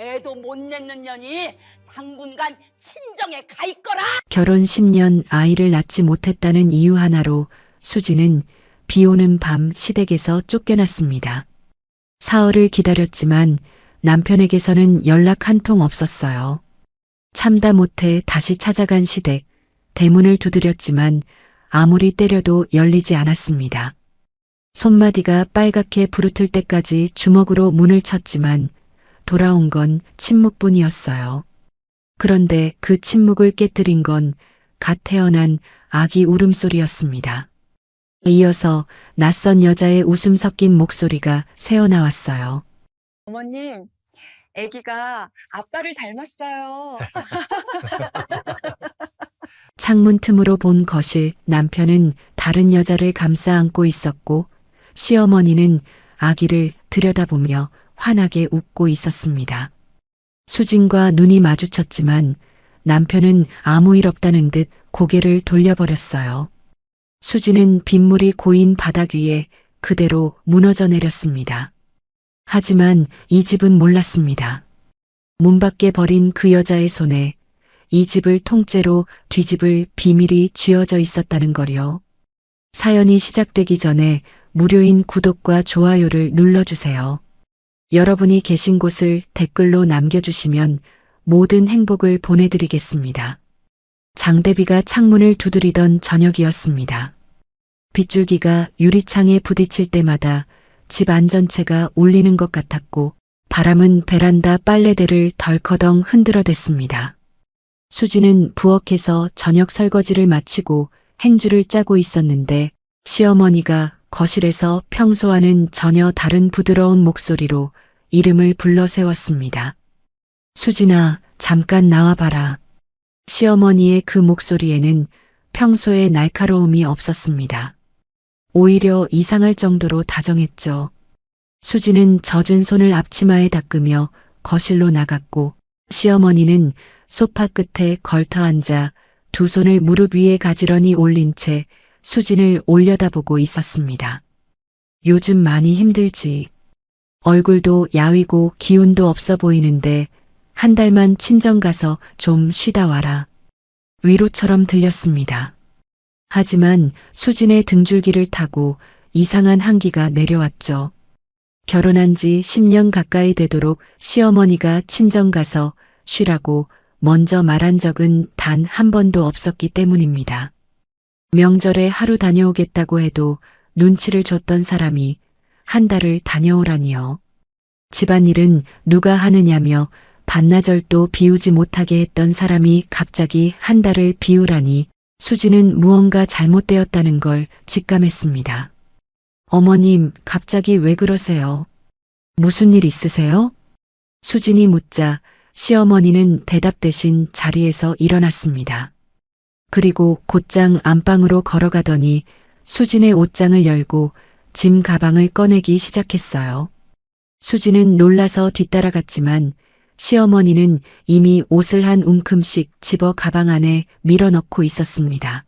애도 못 낳는 년이 당분간 친정에 가 있거라. 결혼 10년 아이를 낳지 못했다는 이유 하나로 수지는 비 오는 밤 시댁에서 쫓겨났습니다. 사흘을 기다렸지만 남편에게서는 연락 한 통 없었어요. 참다 못해 다시 찾아간 시댁, 대문을 두드렸지만 아무리 때려도 열리지 않았습니다. 손마디가 빨갛게 부르틀 때까지 주먹으로 문을 쳤지만 돌아온 건 침묵뿐이었어요. 그런데 그 침묵을 깨뜨린 건 갓 태어난 아기 울음소리였습니다. 이어서 낯선 여자의 웃음 섞인 목소리가 새어나왔어요. 어머님, 아기가 아빠를 닮았어요. 창문 틈으로 본 거실, 남편은 다른 여자를 감싸 안고 있었고 시어머니는 아기를 들여다보며 환하게 웃고 있었습니다. 수진과 눈이 마주쳤지만 남편은 아무 일 없다는 듯 고개를 돌려버렸어요. 수진은 빗물이 고인 바닥 위에 그대로 무너져 내렸습니다. 하지만 이 집은 몰랐습니다. 문 밖에 버린 그 여자의 손에 이 집을 통째로 뒤집을 비밀이 쥐어져 있었다는 거요. 사연이 시작되기 전에 무료인 구독과 좋아요를 눌러주세요. 여러분이 계신 곳을 댓글로 남겨주시면 모든 행복을 보내드리겠습니다. 장대비가 창문을 두드리던 저녁이었습니다. 빗줄기가 유리창에 부딪힐 때마다 집 안전체가 울리는 것 같았고 바람은 베란다 빨래대를 덜커덩 흔들어댔습니다. 수지는 부엌에서 저녁 설거지를 마치고 행주를 짜고 있었는데 시어머니가 거실에서 평소와는 전혀 다른 부드러운 목소리로 이름을 불러 세웠습니다. 수진아, 잠깐 나와봐라. 시어머니의 그 목소리에는 평소의 날카로움이 없었습니다. 오히려 이상할 정도로 다정했죠. 수지는 젖은 손을 앞치마에 닦으며 거실로 나갔고 시어머니는 소파 끝에 걸터 앉아 두 손을 무릎 위에 가지런히 올린 채 수진을 올려다보고 있었습니다. 요즘 많이 힘들지. 얼굴도 야위고 기운도 없어 보이는데 한 달만 친정 가서 좀 쉬다 와라. 위로처럼 들렸습니다. 하지만 수진의 등줄기를 타고 이상한 한기가 내려왔죠. 결혼한 지 10년 가까이 되도록 시어머니가 친정 가서 쉬라고 먼저 말한 적은 단 한 번도 없었기 때문입니다. 명절에 하루 다녀오겠다고 해도 눈치를 줬던 사람이 한 달을 다녀오라니요. 집안일은 누가 하느냐며 반나절도 비우지 못하게 했던 사람이 갑자기 한 달을 비우라니 수지는 무언가 잘못되었다는 걸 직감했습니다. 어머님, 갑자기 왜 그러세요? 무슨 일 있으세요? 수진이 묻자 시어머니는 대답 대신 자리에서 일어났습니다. 그리고 곧장 안방으로 걸어가더니 수진의 옷장을 열고 짐 가방을 꺼내기 시작했어요. 수진은 놀라서 뒤따라갔지만 시어머니는 이미 옷을 한 움큼씩 집어 가방 안에 밀어넣고 있었습니다.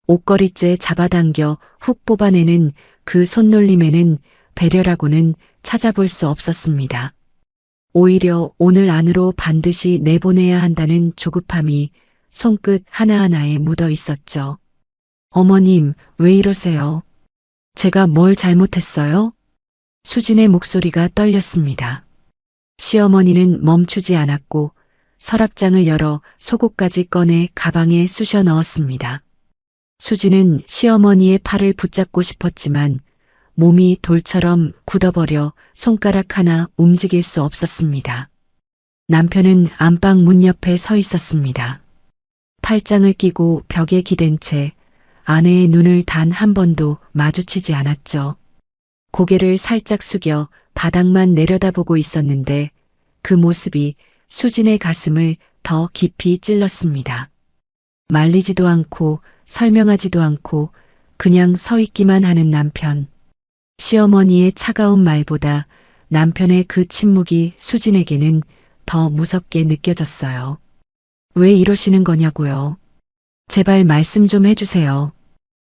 옷걸이째 잡아당겨 훅 뽑아내는 그 손놀림에는 배려라고는 찾아볼 수 없었습니다. 오히려 오늘 안으로 반드시 내보내야 한다는 조급함이 손끝 하나하나에 묻어 있었죠. 어머님, 왜 이러세요? 제가 뭘 잘못했어요? 수진의 목소리가 떨렸습니다. 시어머니는 멈추지 않았고 서랍장을 열어 속옷까지 꺼내 가방에 쑤셔 넣었습니다. 수진은 시어머니의 팔을 붙잡고 싶었지만 몸이 돌처럼 굳어버려 손가락 하나 움직일 수 없었습니다. 남편은 안방 문 옆에 서 있었습니다. 팔짱을 끼고 벽에 기댄 채 아내의 눈을 단 한 번도 마주치지 않았죠. 고개를 살짝 숙여 바닥만 내려다보고 있었는데 그 모습이 수진의 가슴을 더 깊이 찔렀습니다. 말리지도 않고 설명하지도 않고 그냥 서 있기만 하는 남편. 시어머니의 차가운 말보다 남편의 그 침묵이 수진에게는 더 무섭게 느껴졌어요. 왜 이러시는 거냐고요? 제발 말씀 좀 해주세요.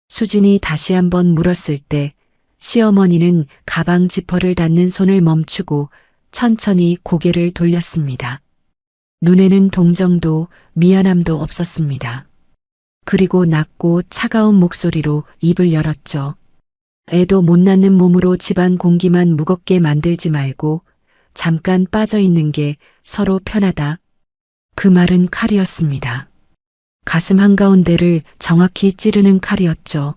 수진이 다시 한번 물었을 때 시어머니는 가방 지퍼를 닫는 손을 멈추고 천천히 고개를 돌렸습니다. 눈에는 동정도 미안함도 없었습니다. 그리고 낮고 차가운 목소리로 입을 열었죠. 애도 못 낳는 몸으로 집안 공기만 무겁게 만들지 말고 잠깐 빠져 있는 게 서로 편하다. 그 말은 칼이었습니다. 가슴 한가운데를 정확히 찌르는 칼이었죠.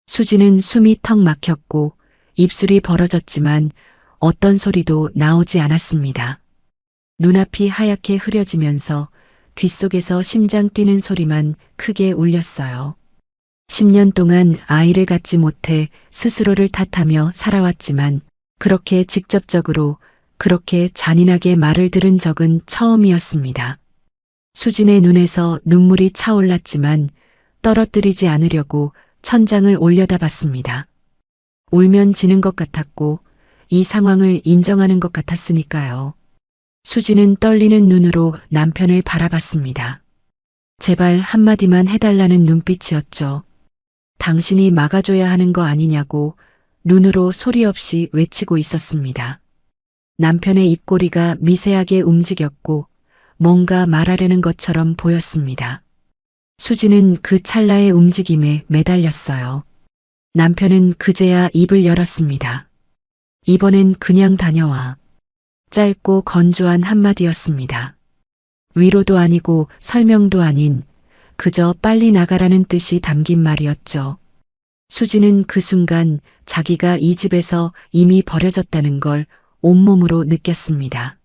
수지는 숨이 턱 막혔고 입술이 벌어졌지만 어떤 소리도 나오지 않았습니다. 눈앞이 하얗게 흐려지면서 귓속에서 심장 뛰는 소리만 크게 울렸어요. 10년 동안 아이를 갖지 못해 스스로를 탓하며 살아왔지만 그렇게 직접적으로 그렇게 잔인하게 말을 들은 적은 처음이었습니다. 수진의 눈에서 눈물이 차올랐지만 떨어뜨리지 않으려고 천장을 올려다봤습니다. 울면 지는 것 같았고 이 상황을 인정하는 것 같았으니까요. 수진은 떨리는 눈으로 남편을 바라봤습니다. 제발 한마디만 해달라는 눈빛이었죠. 당신이 막아줘야 하는 거 아니냐고 눈으로 소리 없이 외치고 있었습니다. 남편의 입꼬리가 미세하게 움직였고 뭔가 말하려는 것처럼 보였습니다. 수지는 그 찰나의 움직임에 매달렸어요. 남편은 그제야 입을 열었습니다. 이번엔 그냥 다녀와. 짧고 건조한 한마디였습니다. 위로도 아니고 설명도 아닌 그저 빨리 나가라는 뜻이 담긴 말이었죠. 수지는 그 순간 자기가 이 집에서 이미 버려졌다는 걸 온몸으로 느꼈습니다.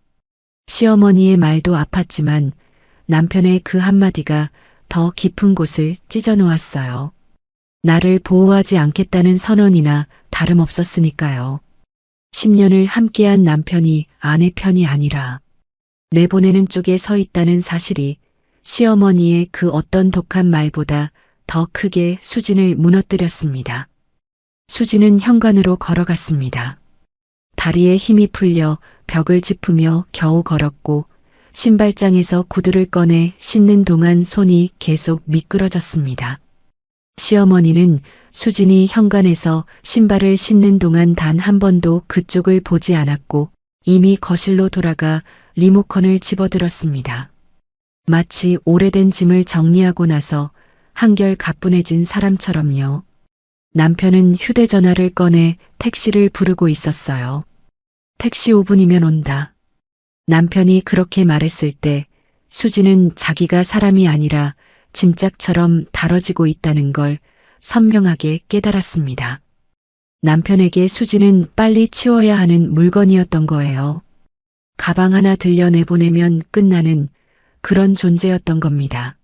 시어머니의 말도 아팠지만 남편의 그 한마디가 더 깊은 곳을 찢어 놓았어요. 나를 보호하지 않겠다는 선언이나 다름없었으니까요. 10년을 함께한 남편이 아내 편이 아니라 내보내는 쪽에 서 있다는 사실이 시어머니의 그 어떤 독한 말보다 더 크게 수진을 무너뜨렸습니다. 수진은 현관으로 걸어갔습니다. 다리에 힘이 풀려 벽을 짚으며 겨우 걸었고 신발장에서 구두를 꺼내 신는 동안 손이 계속 미끄러졌습니다. 시어머니는 수진이 현관에서 신발을 신는 동안 단 한 번도 그쪽을 보지 않았고 이미 거실로 돌아가 리모컨을 집어들었습니다. 마치 오래된 짐을 정리하고 나서 한결 가뿐해진 사람처럼요. 남편은 휴대전화를 꺼내 택시를 부르고 있었어요. 택시 5분이면 온다. 남편이 그렇게 말했을 때 수지는 자기가 사람이 아니라 짐짝처럼 다뤄지고 있다는 걸 선명하게 깨달았습니다. 남편에게 수지는 빨리 치워야 하는 물건이었던 거예요. 가방 하나 들려 내보내면 끝나는 그런 존재였던 겁니다.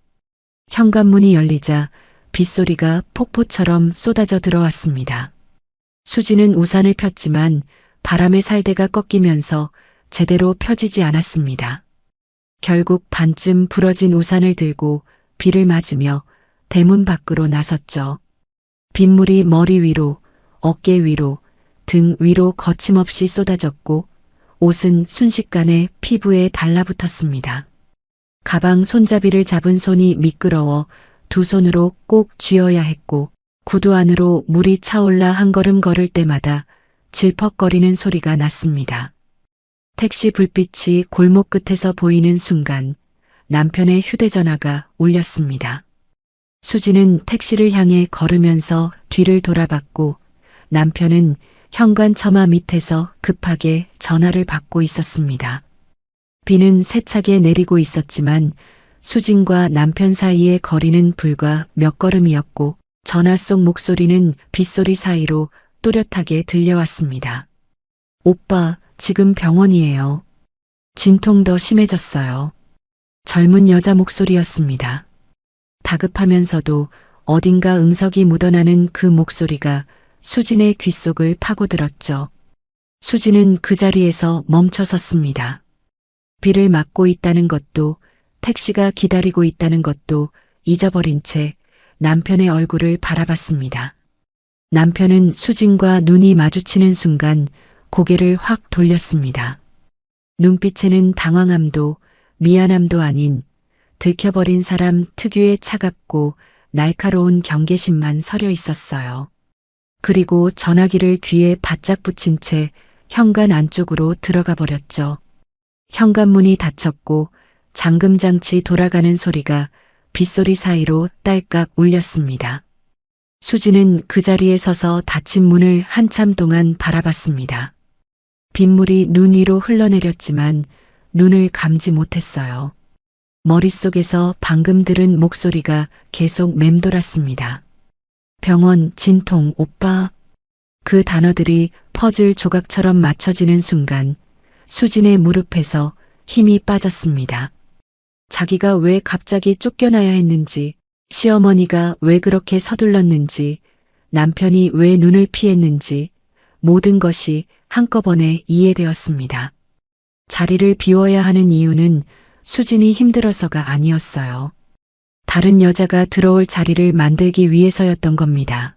현관문이 열리자 빗소리가 폭포처럼 쏟아져 들어왔습니다. 수지는 우산을 폈지만 바람에 살대가 꺾이면서 제대로 펴지지 않았습니다. 결국 반쯤 부러진 우산을 들고 비를 맞으며 대문 밖으로 나섰죠. 빗물이 머리 위로, 어깨 위로, 등 위로 거침없이 쏟아졌고 옷은 순식간에 피부에 달라붙었습니다. 가방 손잡이를 잡은 손이 미끄러워 두 손으로 꼭 쥐어야 했고 구두 안으로 물이 차올라 한 걸음 걸을 때마다 질퍽거리는 소리가 났습니다. 택시 불빛이 골목 끝에서 보이는 순간 남편의 휴대전화가 울렸습니다. 수지는 택시를 향해 걸으면서 뒤를 돌아봤고 남편은 현관 처마 밑에서 급하게 전화를 받고 있었습니다. 비는 세차게 내리고 있었지만 수진과 남편 사이의 거리는 불과 몇 걸음이었고 전화 속 목소리는 빗소리 사이로 또렷하게 들려왔습니다. 오빠, 지금 병원이에요. 진통 더 심해졌어요. 젊은 여자 목소리였습니다. 다급하면서도 어딘가 응석이 묻어나는 그 목소리가 수진의 귓속을 파고들었죠. 수진은 그 자리에서 멈춰 섰습니다. 비를 맞고 있다는 것도 택시가 기다리고 있다는 것도 잊어버린 채 남편의 얼굴을 바라봤습니다. 남편은 수진과 눈이 마주치는 순간 고개를 확 돌렸습니다. 눈빛에는 당황함도 미안함도 아닌 들켜버린 사람 특유의 차갑고 날카로운 경계심만 서려 있었어요. 그리고 전화기를 귀에 바짝 붙인 채 현관 안쪽으로 들어가 버렸죠. 현관문이 닫혔고 잠금장치 돌아가는 소리가 빗소리 사이로 딸깍 울렸습니다. 수지는 그 자리에 서서 닫힌 문을 한참 동안 바라봤습니다. 빗물이 눈 위로 흘러내렸지만 눈을 감지 못했어요. 머릿속에서 방금 들은 목소리가 계속 맴돌았습니다. 병원, 진통, 오빠. 그 단어들이 퍼즐 조각처럼 맞춰지는 순간 수진의 무릎에서 힘이 빠졌습니다. 자기가 왜 갑자기 쫓겨나야 했는지, 시어머니가 왜 그렇게 서둘렀는지, 남편이 왜 눈을 피했는지 모든 것이 한꺼번에 이해되었습니다. 자리를 비워야 하는 이유는 수진이 힘들어서가 아니었어요. 다른 여자가 들어올 자리를 만들기 위해서였던 겁니다.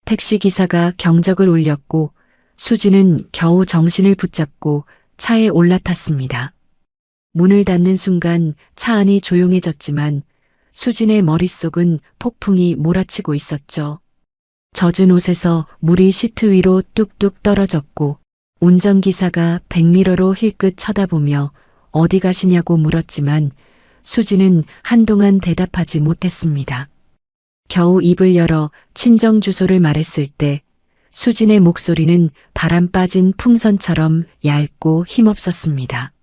택시기사가 경적을 울렸고 수진은 겨우 정신을 붙잡고 차에 올라탔습니다. 문을 닫는 순간 차 안이 조용해졌지만 수진의 머릿속은 폭풍이 몰아치고 있었죠. 젖은 옷에서 물이 시트 위로 뚝뚝 떨어졌고 운전기사가 백미러로 힐끗 쳐다보며 어디 가시냐고 물었지만 수진은 한동안 대답하지 못했습니다. 겨우 입을 열어 친정 주소를 말했을 때 수진의 목소리는 바람 빠진 풍선처럼 얇고 힘없었습니다.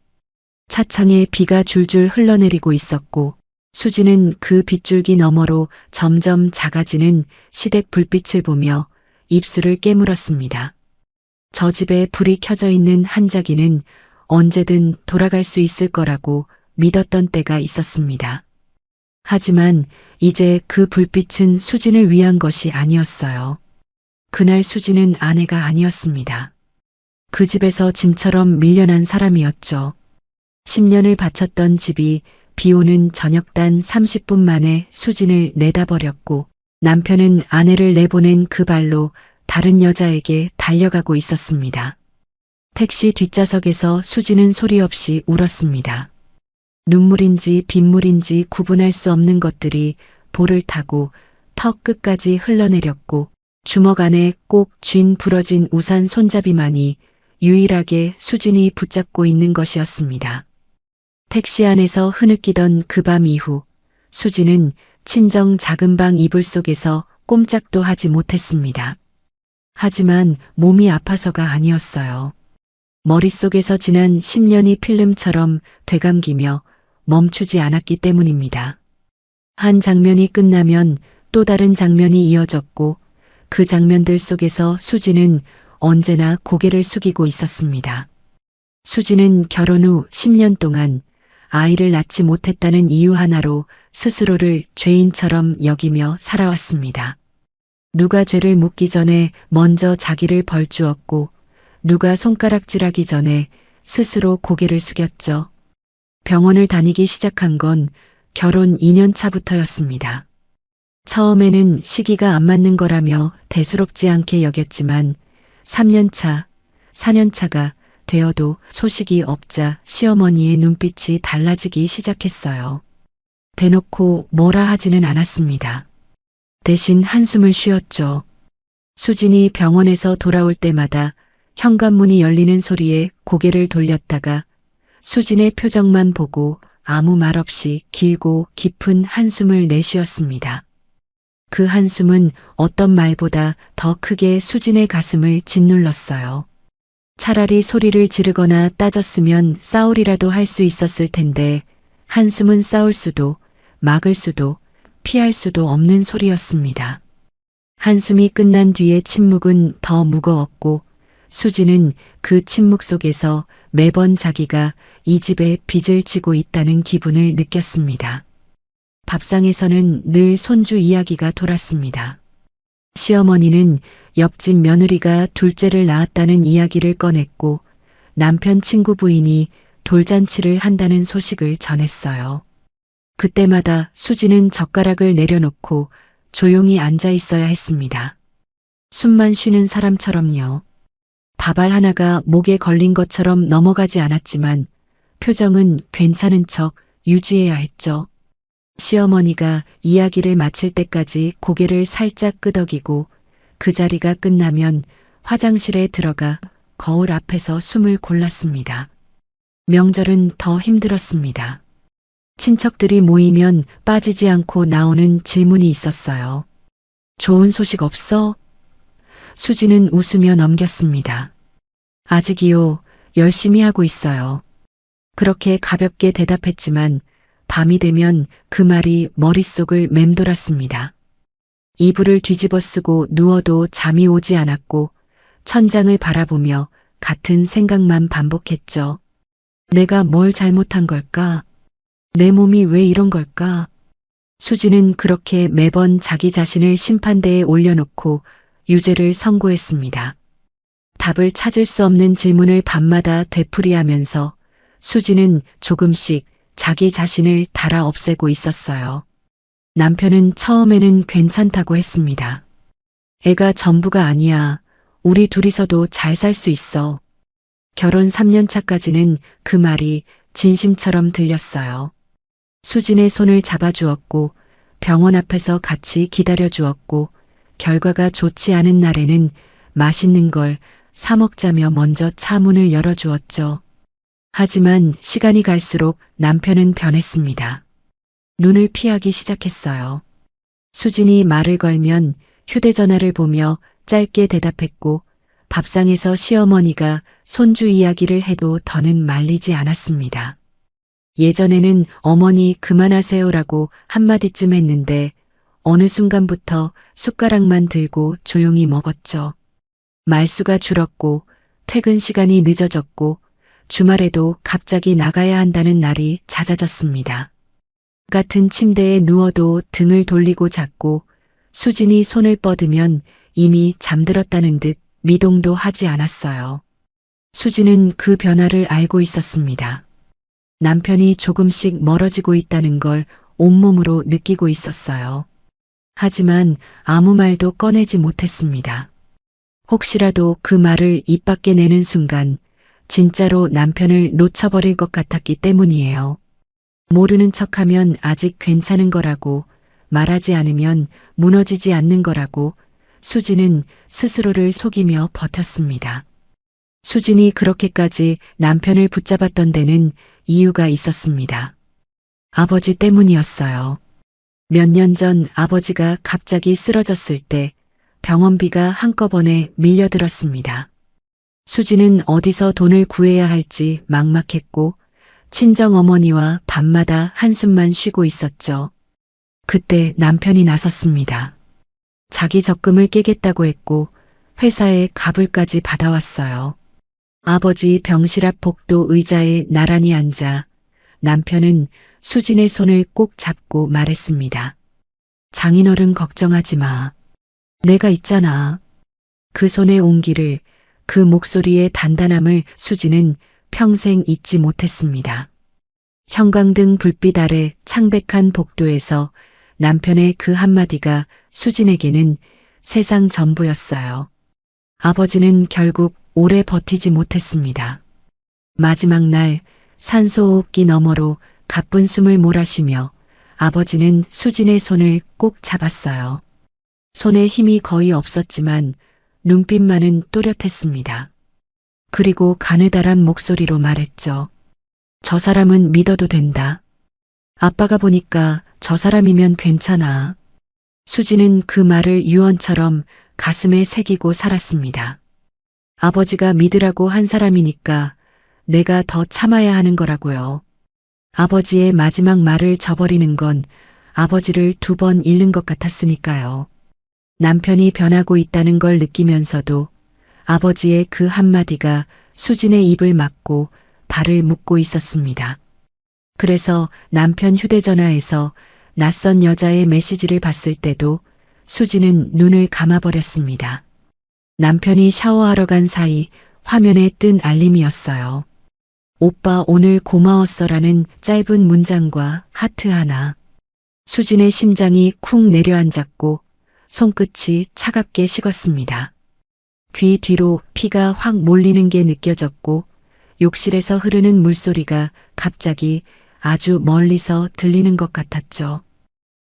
차창에 비가 줄줄 흘러내리고 있었고 수진은 그 빗줄기 너머로 점점 작아지는 시댁 불빛을 보며 입술을 깨물었습니다. 저 집에 불이 켜져 있는 한자기는 언제든 돌아갈 수 있을 거라고 믿었던 때가 있었습니다. 하지만 이제 그 불빛은 수진을 위한 것이 아니었어요. 그날 수진은 아내가 아니었습니다. 그 집에서 짐처럼 밀려난 사람이었죠. 10년을 바쳤던 집이 비오는 저녁단 30분 만에 수진을 내다버렸고 남편은 아내를 내보낸 그 발로 다른 여자에게 달려가고 있었습니다. 택시 뒷좌석에서 수진은 소리 없이 울었습니다. 눈물인지 빗물인지 구분할 수 없는 것들이 볼을 타고 턱 끝까지 흘러내렸고 주먹 안에 꼭 쥔 부러진 우산 손잡이만이 유일하게 수진이 붙잡고 있는 것이었습니다. 택시 안에서 흐느끼던 그 밤 이후 수진은 친정 작은 방 이불 속에서 꼼짝도 하지 못했습니다. 하지만 몸이 아파서가 아니었어요. 머릿속에서 지난 10년이 필름처럼 되감기며 멈추지 않았기 때문입니다. 한 장면이 끝나면 또 다른 장면이 이어졌고 그 장면들 속에서 수진은 언제나 고개를 숙이고 있었습니다. 수진은 결혼 후 10년 동안 아이를 낳지 못했다는 이유 하나로 스스로를 죄인처럼 여기며 살아왔습니다. 누가 죄를 묻기 전에 먼저 자기를 벌주었고 누가 손가락질하기 전에 스스로 고개를 숙였죠. 병원을 다니기 시작한 건 결혼 2년 차부터였습니다. 처음에는 시기가 안 맞는 거라며 대수롭지 않게 여겼지만 3년 차, 4년 차가 되어도 소식이 없자 시어머니의 눈빛이 달라지기 시작했어요. 대놓고 뭐라 하지는 않았습니다. 대신 한숨을 쉬었죠. 수진이 병원에서 돌아올 때마다 현관문이 열리는 소리에 고개를 돌렸다가 수진의 표정만 보고 아무 말 없이 길고 깊은 한숨을 내쉬었습니다. 그 한숨은 어떤 말보다 더 크게 수진의 가슴을 짓눌렀어요. 차라리 소리를 지르거나 따졌으면 싸우리라도 할 수 있었을 텐데 한숨은 싸울 수도 막을 수도 피할 수도 없는 소리였습니다. 한숨이 끝난 뒤의 침묵은 더 무거웠고 수지는 그 침묵 속에서 매번 자기가 이 집에 빚을 지고 있다는 기분을 느꼈습니다. 밥상에서는 늘 손주 이야기가 돌았습니다. 시어머니는 옆집 며느리가 둘째를 낳았다는 이야기를 꺼냈고 남편 친구 부인이 돌잔치를 한다는 소식을 전했어요. 그때마다 수지는 젓가락을 내려놓고 조용히 앉아 있어야 했습니다. 숨만 쉬는 사람처럼요. 밥알 하나가 목에 걸린 것처럼 넘어가지 않았지만 표정은 괜찮은 척 유지해야 했죠. 시어머니가 이야기를 마칠 때까지 고개를 살짝 끄덕이고 그 자리가 끝나면 화장실에 들어가 거울 앞에서 숨을 골랐습니다. 명절은 더 힘들었습니다. 친척들이 모이면 빠지지 않고 나오는 질문이 있었어요. 좋은 소식 없어? 수지는 웃으며 넘겼습니다. 아직이요. 열심히 하고 있어요. 그렇게 가볍게 대답했지만 밤이 되면 그 말이 머릿속을 맴돌았습니다. 이불을 뒤집어 쓰고 누워도 잠이 오지 않았고 천장을 바라보며 같은 생각만 반복했죠. 내가 뭘 잘못한 걸까? 내 몸이 왜 이런 걸까? 수지는 그렇게 매번 자기 자신을 심판대에 올려놓고 유죄를 선고했습니다. 답을 찾을 수 없는 질문을 밤마다 되풀이하면서 수지는 조금씩 자기 자신을 달아 없애고 있었어요. 남편은 처음에는 괜찮다고 했습니다. 애가 전부가 아니야. 우리 둘이서도 잘 살 수 있어. 결혼 3년 차까지는 그 말이 진심처럼 들렸어요. 수진의 손을 잡아주었고 병원 앞에서 같이 기다려주었고 결과가 좋지 않은 날에는 맛있는 걸 사 먹자며 먼저 차 문을 열어주었죠. 하지만 시간이 갈수록 남편은 변했습니다. 눈을 피하기 시작했어요. 수진이 말을 걸면 휴대전화를 보며 짧게 대답했고 밥상에서 시어머니가 손주 이야기를 해도 더는 말리지 않았습니다. 예전에는 어머니 그만하세요라고 한마디쯤 했는데 어느 순간부터 숟가락만 들고 조용히 먹었죠. 말수가 줄었고 퇴근 시간이 늦어졌고 주말에도 갑자기 나가야 한다는 날이 잦아졌습니다. 같은 침대에 누워도 등을 돌리고 잤고 수진이 손을 뻗으면 이미 잠들었다는 듯 미동도 하지 않았어요. 수진은 그 변화를 알고 있었습니다. 남편이 조금씩 멀어지고 있다는 걸 온몸으로 느끼고 있었어요. 하지만 아무 말도 꺼내지 못했습니다. 혹시라도 그 말을 입 밖에 내는 순간 진짜로 남편을 놓쳐버릴 것 같았기 때문이에요. 모르는 척하면 아직 괜찮은 거라고, 말하지 않으면 무너지지 않는 거라고 수진은 스스로를 속이며 버텼습니다. 수진이 그렇게까지 남편을 붙잡았던 데는 이유가 있었습니다. 아버지 때문이었어요. 몇 년 전 아버지가 갑자기 쓰러졌을 때 병원비가 한꺼번에 밀려들었습니다. 수지는 어디서 돈을 구해야 할지 막막했고 친정어머니와 밤마다 한숨만 쉬고 있었죠. 그때 남편이 나섰습니다. 자기 적금을 깨겠다고 했고 회사에 갑을까지 받아왔어요. 아버지 병실 앞 복도 의자에 나란히 앉아 남편은 수진의 손을 꼭 잡고 말했습니다. 장인어른 걱정하지 마. 내가 있잖아. 그 손의 온기를, 그 목소리의 단단함을 수진은 평생 잊지 못했습니다. 형광등 불빛 아래 창백한 복도에서 남편의 그 한마디가 수진에게는 세상 전부였어요. 아버지는 결국 오래 버티지 못했습니다. 마지막 날 산소호흡기 너머로 가쁜 숨을 몰아쉬며 아버지는 수진의 손을 꼭 잡았어요. 손에 힘이 거의 없었지만 눈빛만은 또렷했습니다. 그리고 가느다란 목소리로 말했죠. 저 사람은 믿어도 된다. 아빠가 보니까 저 사람이면 괜찮아. 수지는 그 말을 유언처럼 가슴에 새기고 살았습니다. 아버지가 믿으라고 한 사람이니까 내가 더 참아야 하는 거라고요. 아버지의 마지막 말을 저버리는 건 아버지를 2번 잃는 것 같았으니까요. 남편이 변하고 있다는 걸 느끼면서도 아버지의 그 한마디가 수진의 입을 막고 발을 묶고 있었습니다. 그래서 남편 휴대전화에서 낯선 여자의 메시지를 봤을 때도 수진은 눈을 감아버렸습니다. 남편이 샤워하러 간 사이 화면에 뜬 알림이었어요. 오빠 오늘 고마웠어라는 짧은 문장과 하트 하나. 수진의 심장이 쿵 내려앉았고 손끝이 차갑게 식었습니다. 귀 뒤로 피가 확 몰리는 게 느껴졌고 욕실에서 흐르는 물소리가 갑자기 아주 멀리서 들리는 것 같았죠.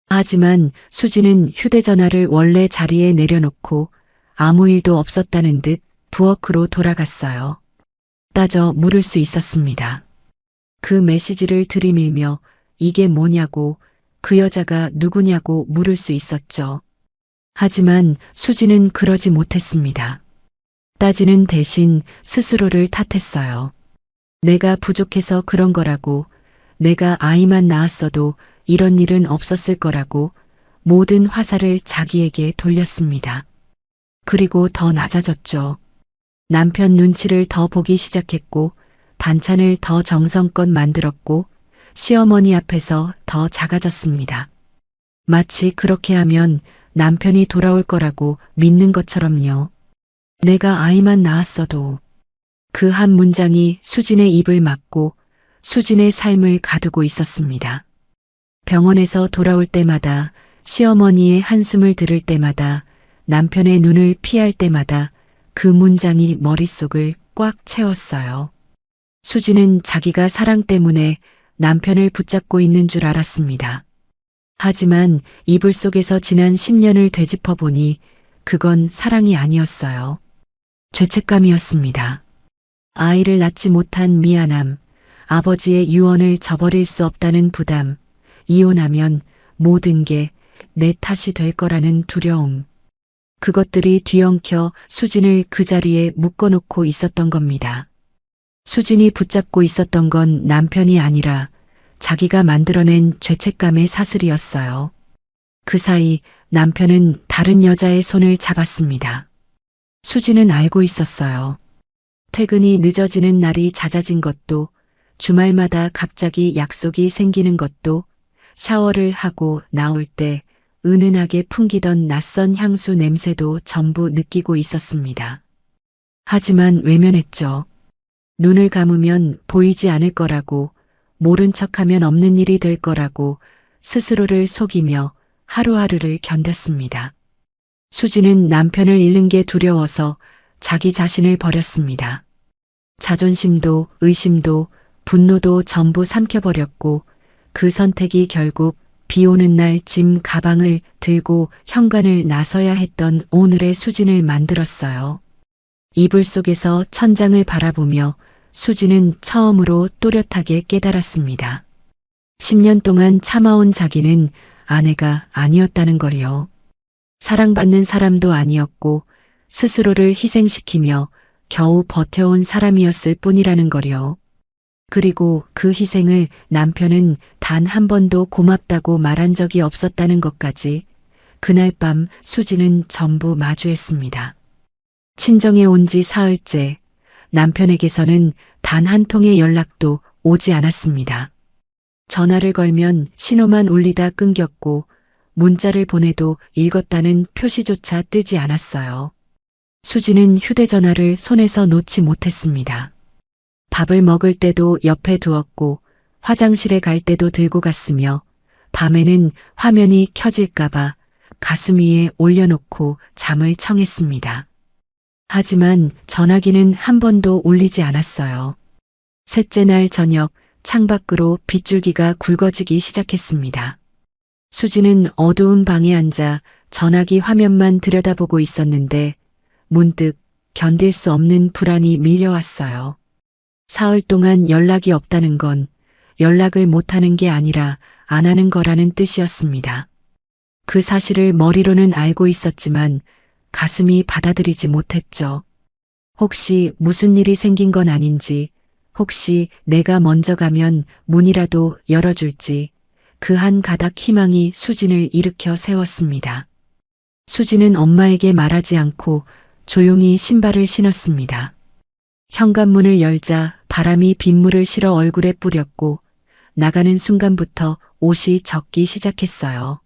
하지만 수진은 휴대전화를 원래 자리에 내려놓고 아무 일도 없었다는 듯 부엌으로 돌아갔어요. 따져 물을 수 있었습니다. 그 메시지를 들이밀며 이게 뭐냐고, 그 여자가 누구냐고 물을 수 있었죠. 하지만 수지는 그러지 못했습니다. 따지는 대신 스스로를 탓했어요. 내가 부족해서 그런 거라고, 내가 아이만 낳았어도 이런 일은 없었을 거라고 모든 화살을 자기에게 돌렸습니다. 그리고 더 낮아졌죠. 남편 눈치를 더 보기 시작했고 반찬을 더 정성껏 만들었고 시어머니 앞에서 더 작아졌습니다. 마치 그렇게 하면 남편이 돌아올 거라고 믿는 것처럼요. 내가 아이만 낳았어도. 그 한 문장이 수진의 입을 막고 수진의 삶을 가두고 있었습니다. 병원에서 돌아올 때마다, 시어머니의 한숨을 들을 때마다, 남편의 눈을 피할 때마다 그 문장이 머릿속을 꽉 채웠어요. 수지는 자기가 사랑 때문에 남편을 붙잡고 있는 줄 알았습니다. 하지만 이불 속에서 지난 10년을 되짚어 보니 그건 사랑이 아니었어요. 죄책감이었습니다. 아이를 낳지 못한 미안함, 아버지의 유언을 저버릴 수 없다는 부담, 이혼하면 모든 게 내 탓이 될 거라는 두려움. 그것들이 뒤엉켜 수진을 그 자리에 묶어놓고 있었던 겁니다. 수진이 붙잡고 있었던 건 남편이 아니라 자기가 만들어낸 죄책감의 사슬이었어요. 그 사이 남편은 다른 여자의 손을 잡았습니다. 수진은 알고 있었어요. 퇴근이 늦어지는 날이 잦아진 것도, 주말마다 갑자기 약속이 생기는 것도, 샤워를 하고 나올 때 은은하게 풍기던 낯선 향수 냄새도 전부 느끼고 있었습니다. 하지만 외면했죠. 눈을 감으면 보이지 않을 거라고, 모른 척하면 없는 일이 될 거라고 스스로를 속이며 하루하루를 견뎠습니다. 수지는 남편을 잃는 게 두려워서 자기 자신을 버렸습니다. 자존심도 의심도 분노도 전부 삼켜버렸고 그 선택이 결국 비 오는 날 짐 가방을 들고 현관을 나서야 했던 오늘의 수진을 만들었어요. 이불 속에서 천장을 바라보며 수지는 처음으로 또렷하게 깨달았습니다. 10년 동안 참아온 자기는 아내가 아니었다는 걸요. 사랑받는 사람도 아니었고 스스로를 희생시키며 겨우 버텨온 사람이었을 뿐이라는 걸요. 그리고 그 희생을 남편은 단 한 번도 고맙다고 말한 적이 없었다는 것까지 그날 밤 수지는 전부 마주했습니다. 친정에 온 지 사흘째, 남편에게서는 단 한 통의 연락도 오지 않았습니다. 전화를 걸면 신호만 울리다 끊겼고 문자를 보내도 읽었다는 표시조차 뜨지 않았어요. 수지는 휴대전화를 손에서 놓지 못했습니다. 밥을 먹을 때도 옆에 두었고 화장실에 갈 때도 들고 갔으며 밤에는 화면이 켜질까봐 가슴 위에 올려놓고 잠을 청했습니다. 하지만 전화기는 한 번도 울리지 않았어요. 셋째 날 저녁 창밖으로 빗줄기가 굵어지기 시작했습니다. 수지는 어두운 방에 앉아 전화기 화면만 들여다보고 있었는데 문득 견딜 수 없는 불안이 밀려왔어요. 사흘 동안 연락이 없다는 건 연락을 못하는 게 아니라 안 하는 거라는 뜻이었습니다. 그 사실을 머리로는 알고 있었지만 가슴이 받아들이지 못했죠. 혹시 무슨 일이 생긴 건 아닌지, 혹시 내가 먼저 가면 문이라도 열어줄지, 그 한 가닥 희망이 수진을 일으켜 세웠습니다. 수진은 엄마에게 말하지 않고 조용히 신발을 신었습니다. 현관문을 열자 바람이 빗물을 실어 얼굴에 뿌렸고 나가는 순간부터 옷이 젖기 시작했어요.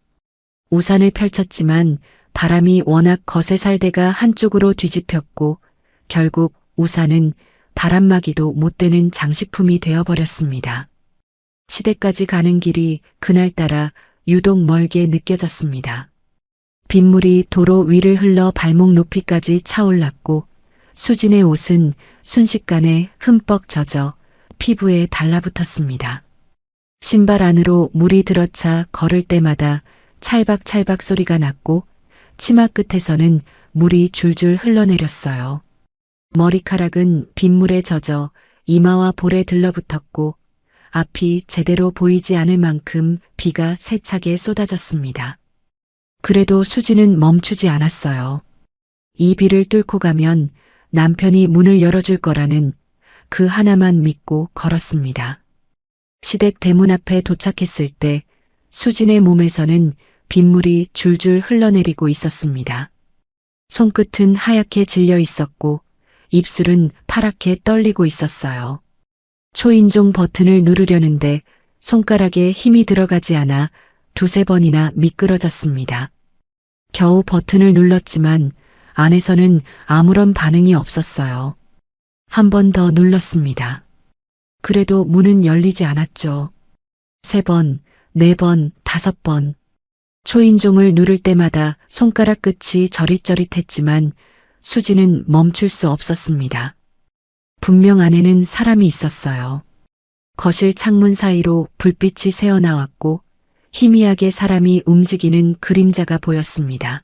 우산을 펼쳤지만 바람이 워낙 거세 살대가 한쪽으로 뒤집혔고 결국 우산은 바람막이도 못 되는 장식품이 되어버렸습니다. 시댁까지 가는 길이 그날따라 유독 멀게 느껴졌습니다. 빗물이 도로 위를 흘러 발목 높이까지 차올랐고 수진의 옷은 순식간에 흠뻑 젖어 피부에 달라붙었습니다. 신발 안으로 물이 들어차 걸을 때마다 찰박찰박 소리가 났고 치마 끝에서는 물이 줄줄 흘러내렸어요. 머리카락은 빗물에 젖어 이마와 볼에 들러붙었고 앞이 제대로 보이지 않을 만큼 비가 세차게 쏟아졌습니다. 그래도 수지는 멈추지 않았어요. 이 비를 뚫고 가면 남편이 문을 열어줄 거라는 그 하나만 믿고 걸었습니다. 시댁 대문 앞에 도착했을 때 수진의 몸에서는 빗물이 줄줄 흘러내리고 있었습니다. 손끝은 하얗게 질려 있었고 입술은 파랗게 떨리고 있었어요. 초인종 버튼을 누르려는데 손가락에 힘이 들어가지 않아 두세 번이나 미끄러졌습니다. 겨우 버튼을 눌렀지만 안에서는 아무런 반응이 없었어요. 한 번 더 눌렀습니다. 그래도 문은 열리지 않았죠. 3번, 4번, 5번. 초인종을 누를 때마다 손가락 끝이 저릿저릿했지만 수지는 멈출 수 없었습니다. 분명 안에는 사람이 있었어요. 거실 창문 사이로 불빛이 새어나왔고 희미하게 사람이 움직이는 그림자가 보였습니다.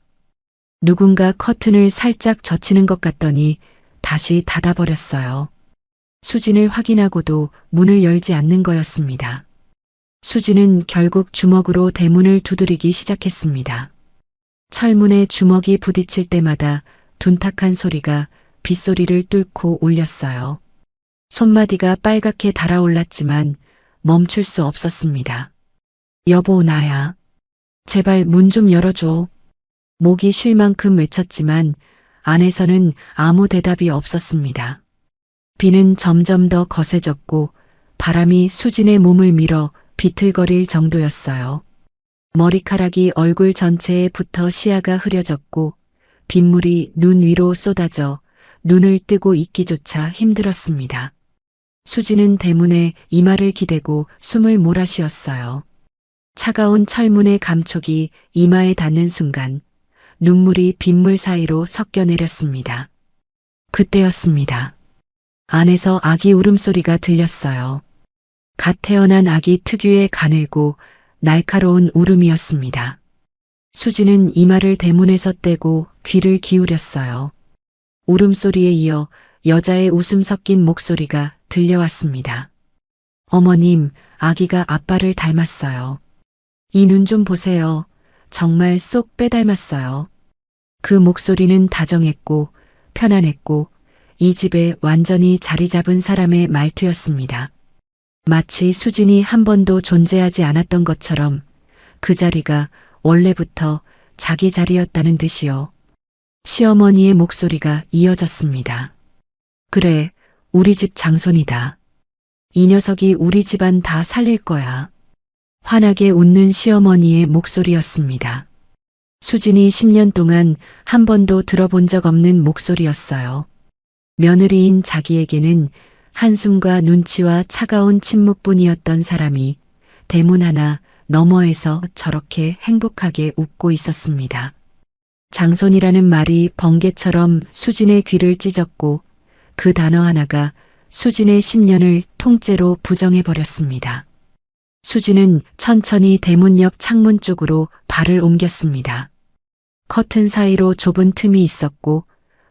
누군가 커튼을 살짝 젖히는 것 같더니 다시 닫아버렸어요. 수진을 확인하고도 문을 열지 않는 거였습니다. 수진은 결국 주먹으로 대문을 두드리기 시작했습니다. 철문에 주먹이 부딪힐 때마다 둔탁한 소리가 빗소리를 뚫고 울렸어요. 손마디가 빨갛게 달아올랐지만 멈출 수 없었습니다. 여보, 나야. 제발 문 좀 열어줘. 목이 쉴 만큼 외쳤지만 안에서는 아무 대답이 없었습니다. 비는 점점 더 거세졌고 바람이 수진의 몸을 밀어 비틀거릴 정도였어요. 머리카락이 얼굴 전체에 붙어 시야가 흐려졌고 빗물이 눈 위로 쏟아져 눈을 뜨고 있기조차 힘들었습니다. 수지는 대문에 이마를 기대고 숨을 몰아쉬었어요. 차가운 철문의 감촉이 이마에 닿는 순간 눈물이 빗물 사이로 섞여 내렸습니다. 그때였습니다. 안에서 아기 울음소리가 들렸어요. 갓 태어난 아기 특유의 가늘고 날카로운 울음이었습니다. 수지는 이마를 대문에서 떼고 귀를 기울였어요. 울음소리에 이어 여자의 웃음 섞인 목소리가 들려왔습니다. 어머님, 아기가 아빠를 닮았어요. 이 눈 좀 보세요. 정말 쏙 빼닮았어요. 그 목소리는 다정했고 편안했고 이 집에 완전히 자리 잡은 사람의 말투였습니다. 마치 수진이 한 번도 존재하지 않았던 것처럼 그 자리가 원래부터 자기 자리였다는 듯이요. 시어머니의 목소리가 이어졌습니다. 그래, 우리 집 장손이다. 이 녀석이 우리 집안 다 살릴 거야. 환하게 웃는 시어머니의 목소리였습니다. 수진이 10년 동안 한 번도 들어본 적 없는 목소리였어요. 며느리인 자기에게는 한숨과 눈치와 차가운 침묵뿐이었던 사람이 대문 하나 너머에서 저렇게 행복하게 웃고 있었습니다. 장손이라는 말이 번개처럼 수진의 귀를 찢었고 그 단어 하나가 수진의 10년을 통째로 부정해버렸습니다. 수진은 천천히 대문 옆 창문 쪽으로 발을 옮겼습니다. 커튼 사이로 좁은 틈이 있었고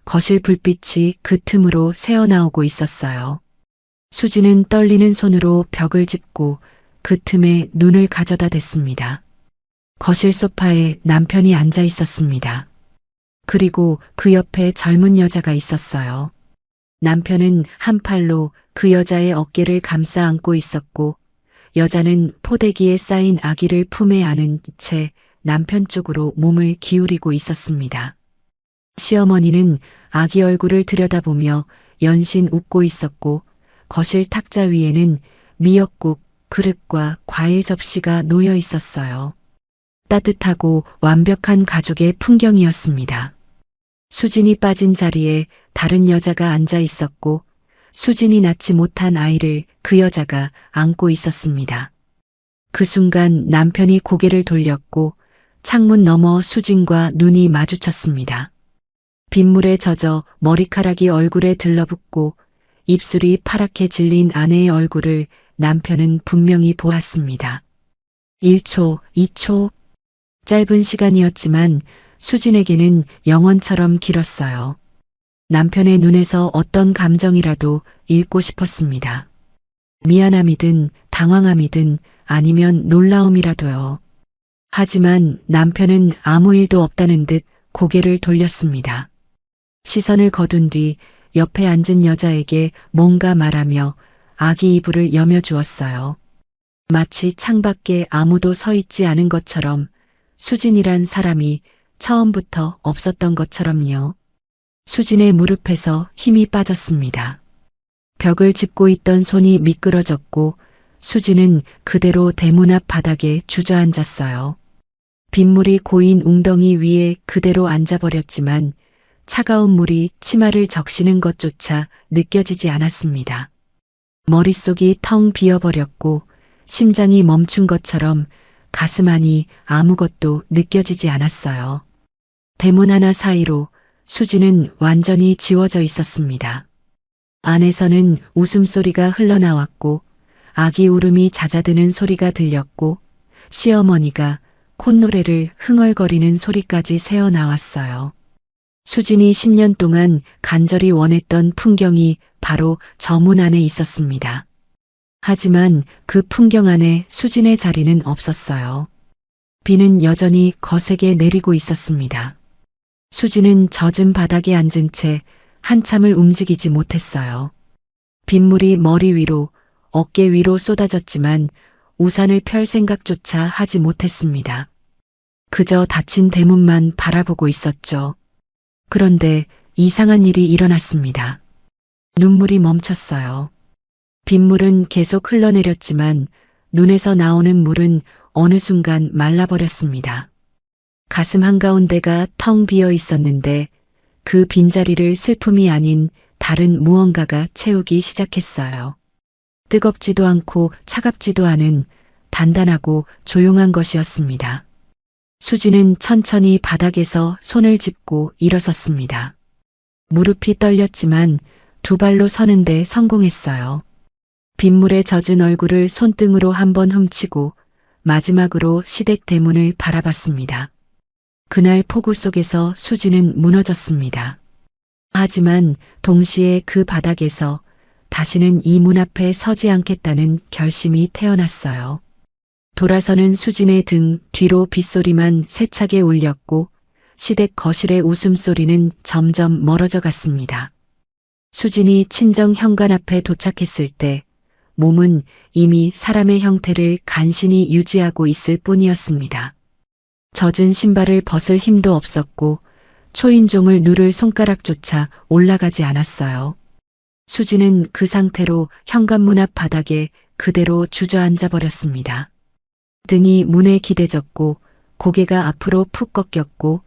거실 불빛이 그 틈으로 새어나오고 있었어요. 수진은 떨리는 손으로 벽을 짚고 그 틈에 눈을 가져다 댔습니다. 거실 소파에 남편이 앉아 있었습니다. 그리고 그 옆에 젊은 여자가 있었어요. 남편은 한 팔로 그 여자의 어깨를 감싸 안고 있었고 여자는 포대기에 쌓인 아기를 품에 안은 채 남편 쪽으로 몸을 기울이고 있었습니다. 시어머니는 아기 얼굴을 들여다보며 연신 웃고 있었고 거실 탁자 위에는 미역국, 그릇과 과일 접시가 놓여 있었어요. 따뜻하고 완벽한 가족의 풍경이었습니다. 수진이 빠진 자리에 다른 여자가 앉아 있었고 수진이 낳지 못한 아이를 그 여자가 안고 있었습니다. 그 순간 남편이 고개를 돌렸고 창문 너머 수진과 눈이 마주쳤습니다. 빗물에 젖어 머리카락이 얼굴에 들러붙고 입술이 파랗게 질린 아내의 얼굴을 남편은 분명히 보았습니다. 1초, 2초. 짧은 시간이었지만 수진에게는 영원처럼 길었어요. 남편의 눈에서 어떤 감정이라도 읽고 싶었습니다. 미안함이든 당황함이든 아니면 놀라움이라도요. 하지만 남편은 아무 일도 없다는 듯 고개를 돌렸습니다. 시선을 거둔 뒤 옆에 앉은 여자에게 뭔가 말하며 아기 이불을 여며주었어요. 마치 창밖에 아무도 서 있지 않은 것처럼, 수진이란 사람이 처음부터 없었던 것처럼요. 수진의 무릎에서 힘이 빠졌습니다. 벽을 짚고 있던 손이 미끄러졌고 수진은 그대로 대문 앞 바닥에 주저앉았어요. 빗물이 고인 웅덩이 위에 그대로 앉아버렸지만 차가운 물이 치마를 적시는 것조차 느껴지지 않았습니다. 머릿속이 텅 비어버렸고 심장이 멈춘 것처럼 가슴 안이 아무것도 느껴지지 않았어요. 대문 하나 사이로 수진은 완전히 지워져 있었습니다. 안에서는 웃음소리가 흘러나왔고 아기 울음이 잦아드는 소리가 들렸고 시어머니가 콧노래를 흥얼거리는 소리까지 새어나왔어요. 수진이 10년 동안 간절히 원했던 풍경이 바로 저 문 안에 있었습니다. 하지만 그 풍경 안에 수진의 자리는 없었어요. 비는 여전히 거세게 내리고 있었습니다. 수진은 젖은 바닥에 앉은 채 한참을 움직이지 못했어요. 빗물이 머리 위로, 어깨 위로 쏟아졌지만 우산을 펼 생각조차 하지 못했습니다. 그저 닫힌 대문만 바라보고 있었죠. 그런데 이상한 일이 일어났습니다. 눈물이 멈췄어요. 빗물은 계속 흘러내렸지만 눈에서 나오는 물은 어느 순간 말라버렸습니다. 가슴 한가운데가 텅 비어 있었는데 그 빈자리를 슬픔이 아닌 다른 무언가가 채우기 시작했어요. 뜨겁지도 않고 차갑지도 않은 단단하고 조용한 것이었습니다. 수지는 천천히 바닥에서 손을 짚고 일어섰습니다. 무릎이 떨렸지만 두 발로 서는데 성공했어요. 빗물에 젖은 얼굴을 손등으로 한번 훔치고 마지막으로 시댁 대문을 바라봤습니다. 그날 폭우 속에서 수지는 무너졌습니다. 하지만 동시에 그 바닥에서 다시는 이 문 앞에 서지 않겠다는 결심이 태어났어요. 돌아서는 수진의 등 뒤로 빗소리만 세차게 울렸고 시댁 거실의 웃음소리는 점점 멀어져 갔습니다. 수진이 친정 현관 앞에 도착했을 때 몸은 이미 사람의 형태를 간신히 유지하고 있을 뿐이었습니다. 젖은 신발을 벗을 힘도 없었고 초인종을 누를 손가락조차 올라가지 않았어요. 수지는 그 상태로 현관문 앞 바닥에 그대로 주저앉아 버렸습니다. 등이 문에 기대졌고 고개가 앞으로 푹 꺾였고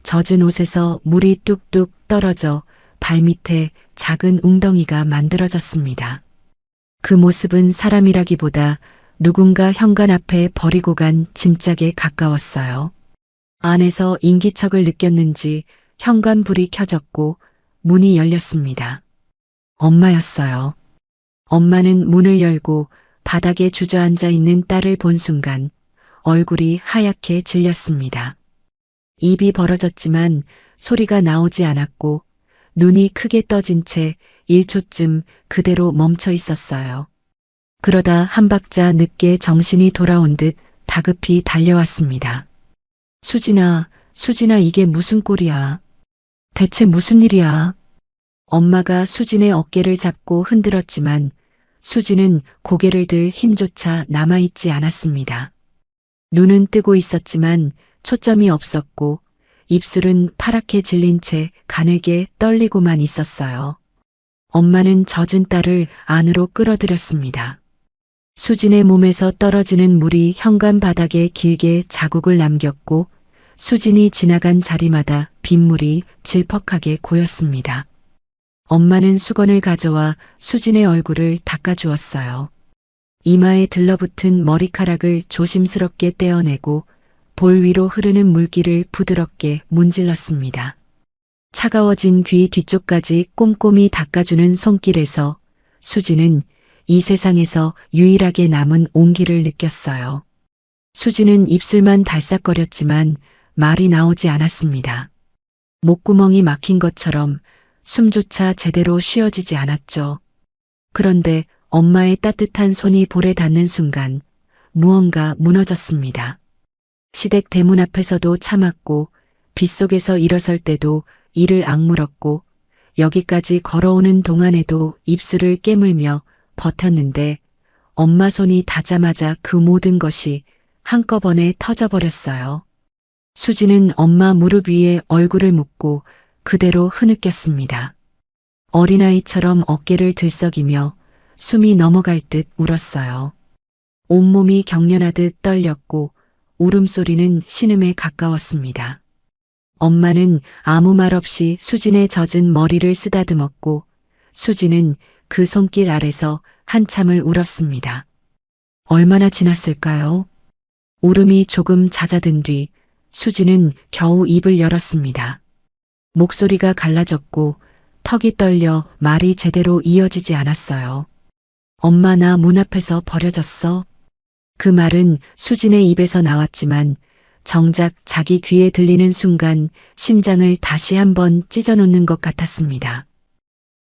젖은 옷에서 물이 뚝뚝 떨어져 발밑에 작은 웅덩이가 만들어졌습니다. 그 모습은 사람이라기보다 누군가 현관 앞에 버리고 간 짐짝에 가까웠어요. 안에서 인기척을 느꼈는지 현관 불이 켜졌고 문이 열렸습니다. 엄마였어요. 엄마는 문을 열고 바닥에 주저앉아 있는 딸을 본 순간 얼굴이 하얗게 질렸습니다. 입이 벌어졌지만 소리가 나오지 않았고 눈이 크게 떠진 채 1초쯤 그대로 멈춰 있었어요. 그러다 한 박자 늦게 정신이 돌아온 듯 다급히 달려왔습니다. 수진아, 수진아, 이게 무슨 꼴이야? 대체 무슨 일이야? 엄마가 수진의 어깨를 잡고 흔들었지만 수진은 고개를 들 힘조차 남아있지 않았습니다. 눈은 뜨고 있었지만 초점이 없었고 입술은 파랗게 질린 채 가늘게 떨리고만 있었어요. 엄마는 젖은 딸을 안으로 끌어들였습니다. 수진의 몸에서 떨어지는 물이 현관 바닥에 길게 자국을 남겼고 수진이 지나간 자리마다 빗물이 질퍽하게 고였습니다. 엄마는 수건을 가져와 수진의 얼굴을 닦아주었어요. 이마에 들러붙은 머리카락을 조심스럽게 떼어내고 볼 위로 흐르는 물기를 부드럽게 문질렀습니다. 차가워진 귀 뒤쪽까지 꼼꼼히 닦아주는 손길에서 수진은 이 세상에서 유일하게 남은 온기를 느꼈어요. 수진은 입술만 달싹거렸지만 말이 나오지 않았습니다. 목구멍이 막힌 것처럼 숨조차 제대로 쉬어지지 않았죠. 그런데 엄마의 따뜻한 손이 볼에 닿는 순간 무언가 무너졌습니다. 시댁 대문 앞에서도 참았고 빗속에서 일어설 때도 이를 악물었고 여기까지 걸어오는 동안에도 입술을 깨물며 버텼는데 엄마 손이 닿자마자 그 모든 것이 한꺼번에 터져버렸어요. 수지는 엄마 무릎 위에 얼굴을 묻고 그대로 흐느꼈습니다. 어린아이처럼 어깨를 들썩이며 숨이 넘어갈 듯 울었어요. 온몸이 경련하듯 떨렸고 울음소리는 신음에 가까웠습니다. 엄마는 아무 말 없이 수진의 젖은 머리를 쓰다듬었고 수진은 그 손길 아래서 한참을 울었습니다. 얼마나 지났을까요? 울음이 조금 잦아든 뒤 수진은 겨우 입을 열었습니다. 목소리가 갈라졌고 턱이 떨려 말이 제대로 이어지지 않았어요. 엄마 나 문 앞에서 버려졌어. 그 말은 수진의 입에서 나왔지만 정작 자기 귀에 들리는 순간 심장을 다시 한번 찢어놓는 것 같았습니다.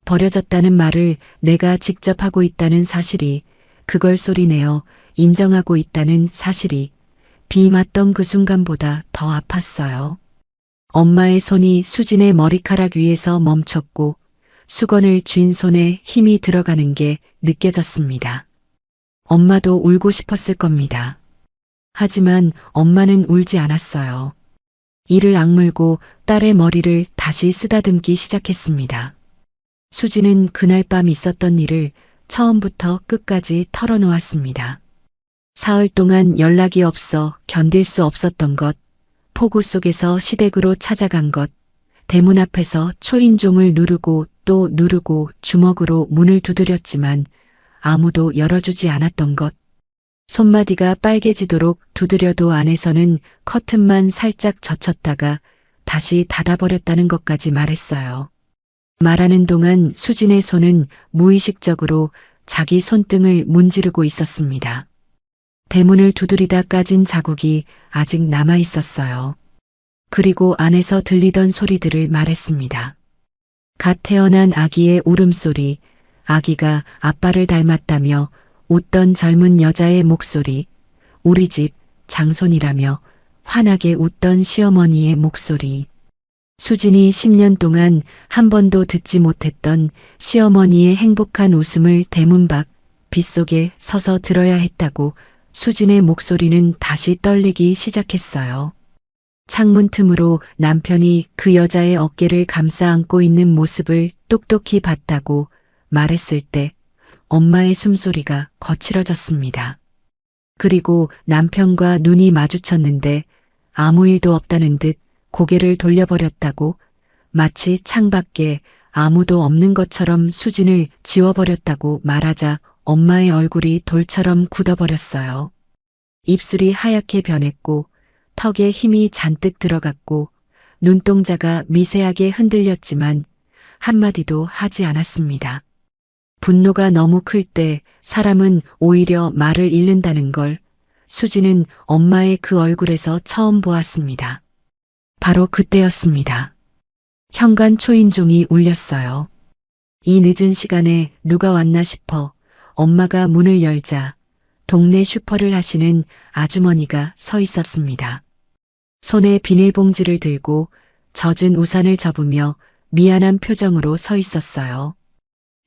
버려졌다는 말을 내가 직접 하고 있다는 사실이, 그걸 소리내어 인정하고 있다는 사실이 비 맞던 그 순간보다 더 아팠어요. 엄마의 손이 수진의 머리카락 위에서 멈췄고 수건을 쥔 손에 힘이 들어가는 게 느껴졌습니다. 엄마도 울고 싶었을 겁니다. 하지만 엄마는 울지 않았어요. 이를 악물고 딸의 머리를 다시 쓰다듬기 시작했습니다. 수지는 그날 밤 있었던 일을 처음부터 끝까지 털어놓았습니다. 사흘 동안 연락이 없어 견딜 수 없었던 것, 폭우 속에서 시댁으로 찾아간 것, 대문 앞에서 초인종을 누르고 또 누르고 주먹으로 문을 두드렸지만 아무도 열어주지 않았던 것, 손마디가 빨개지도록 두드려도 안에서는 커튼만 살짝 젖혔다가 다시 닫아버렸다는 것까지 말했어요. 말하는 동안 수진의 손은 무의식적으로 자기 손등을 문지르고 있었습니다. 대문을 두드리다 까진 자국이 아직 남아 있었어요. 그리고 안에서 들리던 소리들을 말했습니다. 갓 태어난 아기의 울음소리, 아기가 아빠를 닮았다며 웃던 젊은 여자의 목소리, 우리 집 장손이라며 환하게 웃던 시어머니의 목소리. 수진이 10년 동안 한 번도 듣지 못했던 시어머니의 행복한 웃음을 대문 밖 빗속에 서서 들어야 했다고 수진의 목소리는 다시 떨리기 시작했어요. 창문 틈으로 남편이 그 여자의 어깨를 감싸 안고 있는 모습을 똑똑히 봤다고 말했을 때 엄마의 숨소리가 거칠어졌습니다. 그리고 남편과 눈이 마주쳤는데 아무 일도 없다는 듯 고개를 돌려버렸다고, 마치 창밖에 아무도 없는 것처럼 수진을 지워버렸다고 말하자 엄마의 얼굴이 돌처럼 굳어버렸어요. 입술이 하얗게 변했고 턱에 힘이 잔뜩 들어갔고 눈동자가 미세하게 흔들렸지만 한마디도 하지 않았습니다. 분노가 너무 클 때 사람은 오히려 말을 잃는다는 걸 수지는 엄마의 그 얼굴에서 처음 보았습니다. 바로 그때였습니다. 현관 초인종이 울렸어요. 이 늦은 시간에 누가 왔나 싶어 엄마가 문을 열자 동네 슈퍼를 하시는 아주머니가 서 있었습니다. 손에 비닐봉지를 들고 젖은 우산을 접으며 미안한 표정으로 서 있었어요.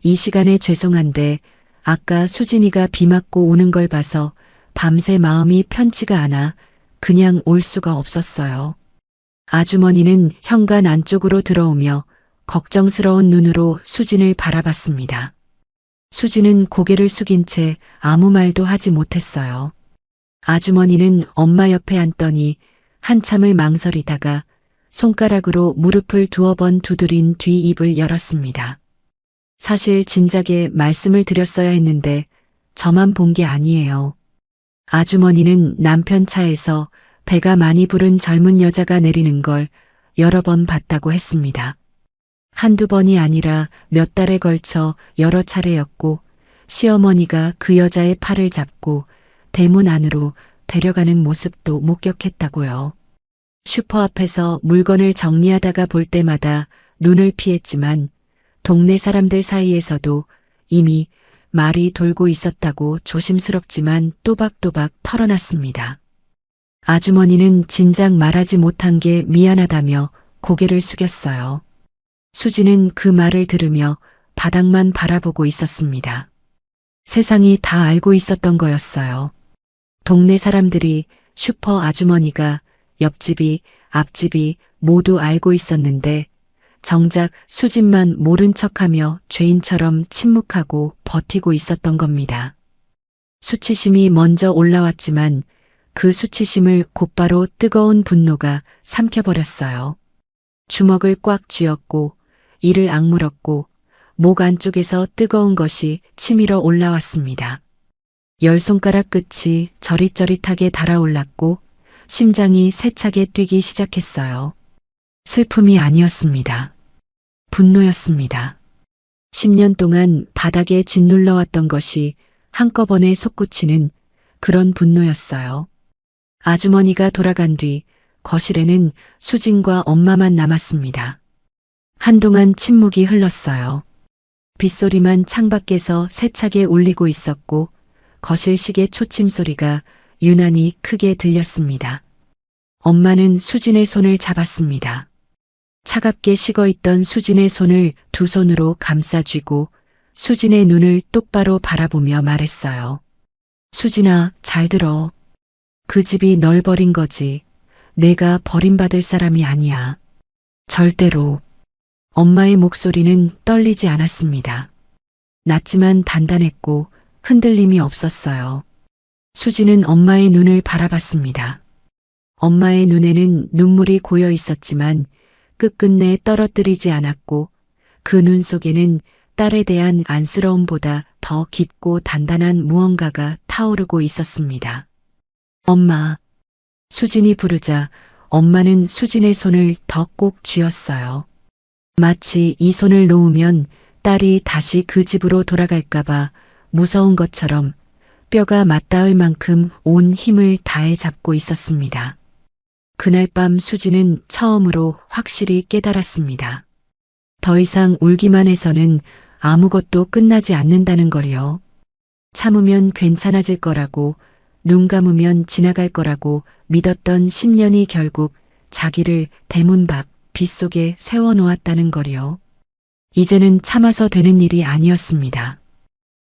이 시간에 죄송한데 아까 수진이가 비 맞고 오는 걸 봐서 밤새 마음이 편치가 않아 그냥 올 수가 없었어요. 아주머니는 현관 안쪽으로 들어오며 걱정스러운 눈으로 수진을 바라봤습니다. 수진은 고개를 숙인 채 아무 말도 하지 못했어요. 아주머니는 엄마 옆에 앉더니 한참을 망설이다가 손가락으로 무릎을 두어 번 두드린 뒤 입을 열었습니다. 사실 진작에 말씀을 드렸어야 했는데 저만 본 게 아니에요. 아주머니는 남편 차에서 배가 많이 부른 젊은 여자가 내리는 걸 여러 번 봤다고 했습니다. 한두 번이 아니라 몇 달에 걸쳐 여러 차례였고 시어머니가 그 여자의 팔을 잡고 대문 안으로 데려가는 모습도 목격했다고요. 슈퍼 앞에서 물건을 정리하다가 볼 때마다 눈을 피했지만 동네 사람들 사이에서도 이미 말이 돌고 있었다고 조심스럽지만 또박또박 털어놨습니다. 아주머니는 진작 말하지 못한 게 미안하다며 고개를 숙였어요. 수지는 그 말을 들으며 바닥만 바라보고 있었습니다. 세상이 다 알고 있었던 거였어요. 동네 사람들이, 슈퍼 아주머니가, 옆집이, 앞집이 모두 알고 있었는데 정작 수진만 모른 척하며 죄인처럼 침묵하고 버티고 있었던 겁니다. 수치심이 먼저 올라왔지만 그 수치심을 곧바로 뜨거운 분노가 삼켜버렸어요. 주먹을 꽉 쥐었고 이를 악물었고 목 안쪽에서 뜨거운 것이 치밀어 올라왔습니다. 10손가락 끝이 저릿저릿하게 달아올랐고 심장이 세차게 뛰기 시작했어요. 슬픔이 아니었습니다. 분노였습니다. 10년 동안 바닥에 짓눌러왔던 것이 한꺼번에 솟구치는 그런 분노였어요. 아주머니가 돌아간 뒤 거실에는 수진과 엄마만 남았습니다. 한동안 침묵이 흘렀어요. 빗소리만 창밖에서 세차게 울리고 있었고 거실 시계 초침 소리가 유난히 크게 들렸습니다. 엄마는 수진의 손을 잡았습니다. 차갑게 식어있던 수진의 손을 두 손으로 감싸쥐고 수진의 눈을 똑바로 바라보며 말했어요. 수진아, 잘 들어. 그 집이 널 버린 거지. 내가 버림받을 사람이 아니야. 절대로. 엄마의 목소리는 떨리지 않았습니다. 낮지만 단단했고 흔들림이 없었어요. 수진은 엄마의 눈을 바라봤습니다. 엄마의 눈에는 눈물이 고여 있었지만 끝끝내 떨어뜨리지 않았고 그 눈 속에는 딸에 대한 안쓰러움보다 더 깊고 단단한 무언가가 타오르고 있었습니다. 엄마. 수진이 부르자 엄마는 수진의 손을 더 꼭 쥐었어요. 마치 이 손을 놓으면 딸이 다시 그 집으로 돌아갈까봐 무서운 것처럼 뼈가 맞닿을 만큼 온 힘을 다해 잡고 있었습니다. 그날 밤 수지는 처음으로 확실히 깨달았습니다. 더 이상 울기만 해서는 아무것도 끝나지 않는다는 걸요. 참으면 괜찮아질 거라고, 눈 감으면 지나갈 거라고 믿었던 10년이 결국 자기를 대문 밖 빗속에 세워놓았다는 걸요. 이제는 참아서 되는 일이 아니었습니다.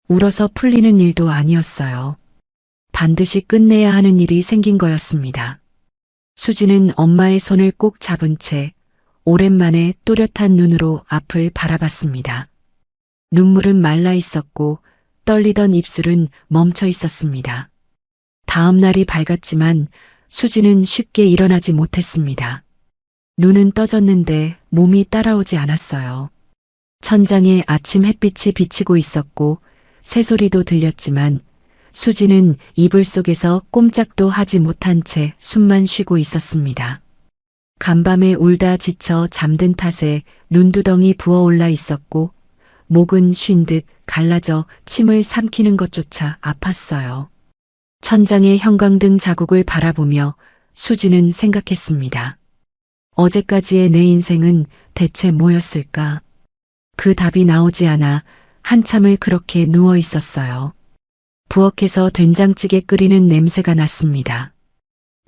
울어서 풀리는 일도 아니었어요. 반드시 끝내야 하는 일이 생긴 거였습니다. 수지는 엄마의 손을 꼭 잡은 채 오랜만에 또렷한 눈으로 앞을 바라봤습니다. 눈물은 말라 있었고 떨리던 입술은 멈춰 있었습니다. 다음 날이 밝았지만 수지는 쉽게 일어나지 못했습니다. 눈은 떠졌는데 몸이 따라오지 않았어요. 천장에 아침 햇빛이 비치고 있었고 새소리도 들렸지만 수지는 이불 속에서 꼼짝도 하지 못한 채 숨만 쉬고 있었습니다. 간밤에 울다 지쳐 잠든 탓에 눈두덩이 부어올라 있었고 목은 쉰 듯 갈라져 침을 삼키는 것조차 아팠어요. 천장의 형광등 자국을 바라보며 수지는 생각했습니다. 어제까지의 내 인생은 대체 뭐였을까? 그 답이 나오지 않아 한참을 그렇게 누워 있었어요. 부엌에서 된장찌개 끓이는 냄새가 났습니다.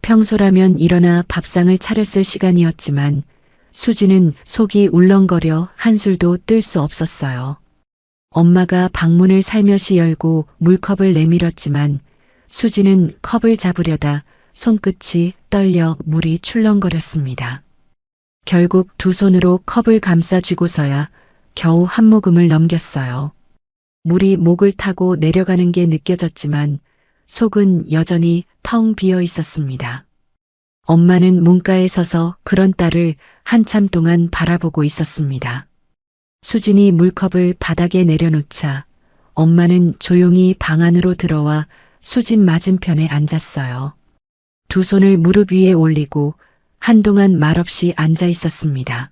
평소라면 일어나 밥상을 차렸을 시간이었지만 수지는 속이 울렁거려 한술도 뜰 수 없었어요. 엄마가 방문을 살며시 열고 물컵을 내밀었지만 수지는 컵을 잡으려다 손끝이 떨려 물이 출렁거렸습니다. 결국 두 손으로 컵을 감싸쥐고서야 겨우 한 모금을 넘겼어요. 물이 목을 타고 내려가는 게 느껴졌지만 속은 여전히 텅 비어 있었습니다. 엄마는 문가에 서서 그런 딸을 한참 동안 바라보고 있었습니다. 수진이 물컵을 바닥에 내려놓자 엄마는 조용히 방 안으로 들어와 수진 맞은편에 앉았어요. 두 손을 무릎 위에 올리고 한동안 말없이 앉아 있었습니다.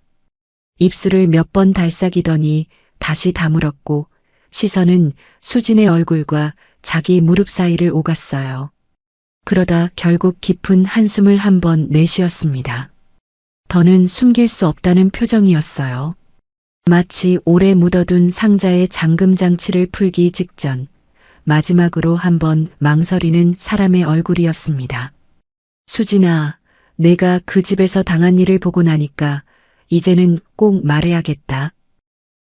입술을 몇 번 달싹이더니 다시 다물었고 시선은 수진의 얼굴과 자기 무릎 사이를 오갔어요. 그러다 결국 깊은 한숨을 한 번 내쉬었습니다. 더는 숨길 수 없다는 표정이었어요. 마치 오래 묻어둔 상자의 잠금 장치를 풀기 직전 마지막으로 한번 망설이는 사람의 얼굴이었습니다. 수진아, 내가 그 집에서 당한 일을 보고 나니까 이제는 꼭 말해야겠다.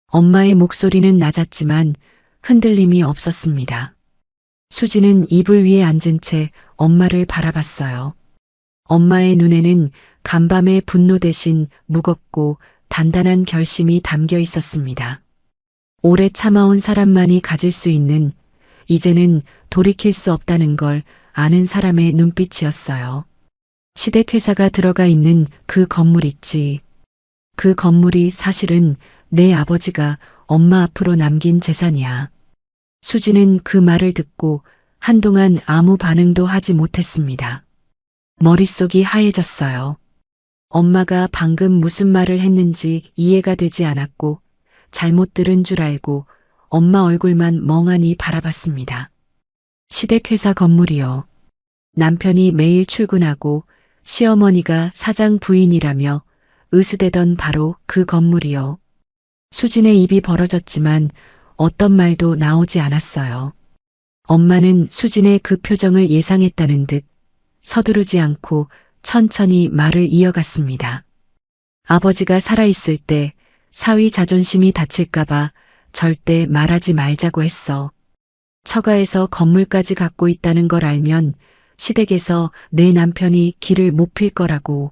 엄마의 목소리는 낮았지만 흔들림이 없었습니다. 수진은 이불 위에 앉은 채 엄마를 바라봤어요. 엄마의 눈에는 간밤의 분노 대신 무겁고 단단한 결심이 담겨 있었습니다. 오래 참아온 사람만이 가질 수 있는, 이제는 돌이킬 수 없다는 걸 아는 사람의 눈빛이었어요. 시댁회사가 들어가 있는 그 건물 있지. 그 건물이 사실은 내 아버지가 엄마 앞으로 남긴 재산이야. 수지는 그 말을 듣고 한동안 아무 반응도 하지 못했습니다. 머릿속이 하얘졌어요. 엄마가 방금 무슨 말을 했는지 이해가 되지 않았고 잘못 들은 줄 알고 엄마 얼굴만 멍하니 바라봤습니다. 시댁회사 건물이요. 남편이 매일 출근하고 시어머니가 사장 부인이라며 으스대던 바로 그 건물이요. 수진의 입이 벌어졌지만 어떤 말도 나오지 않았어요. 엄마는 수진의 그 표정을 예상했다는 듯 서두르지 않고 천천히 말을 이어갔습니다. 아버지가 살아있을 때 사위 자존심이 다칠까봐 절대 말하지 말자고 했어. 처가에서 건물까지 갖고 있다는 걸 알면 시댁에서 내 남편이 길을 못 필 거라고.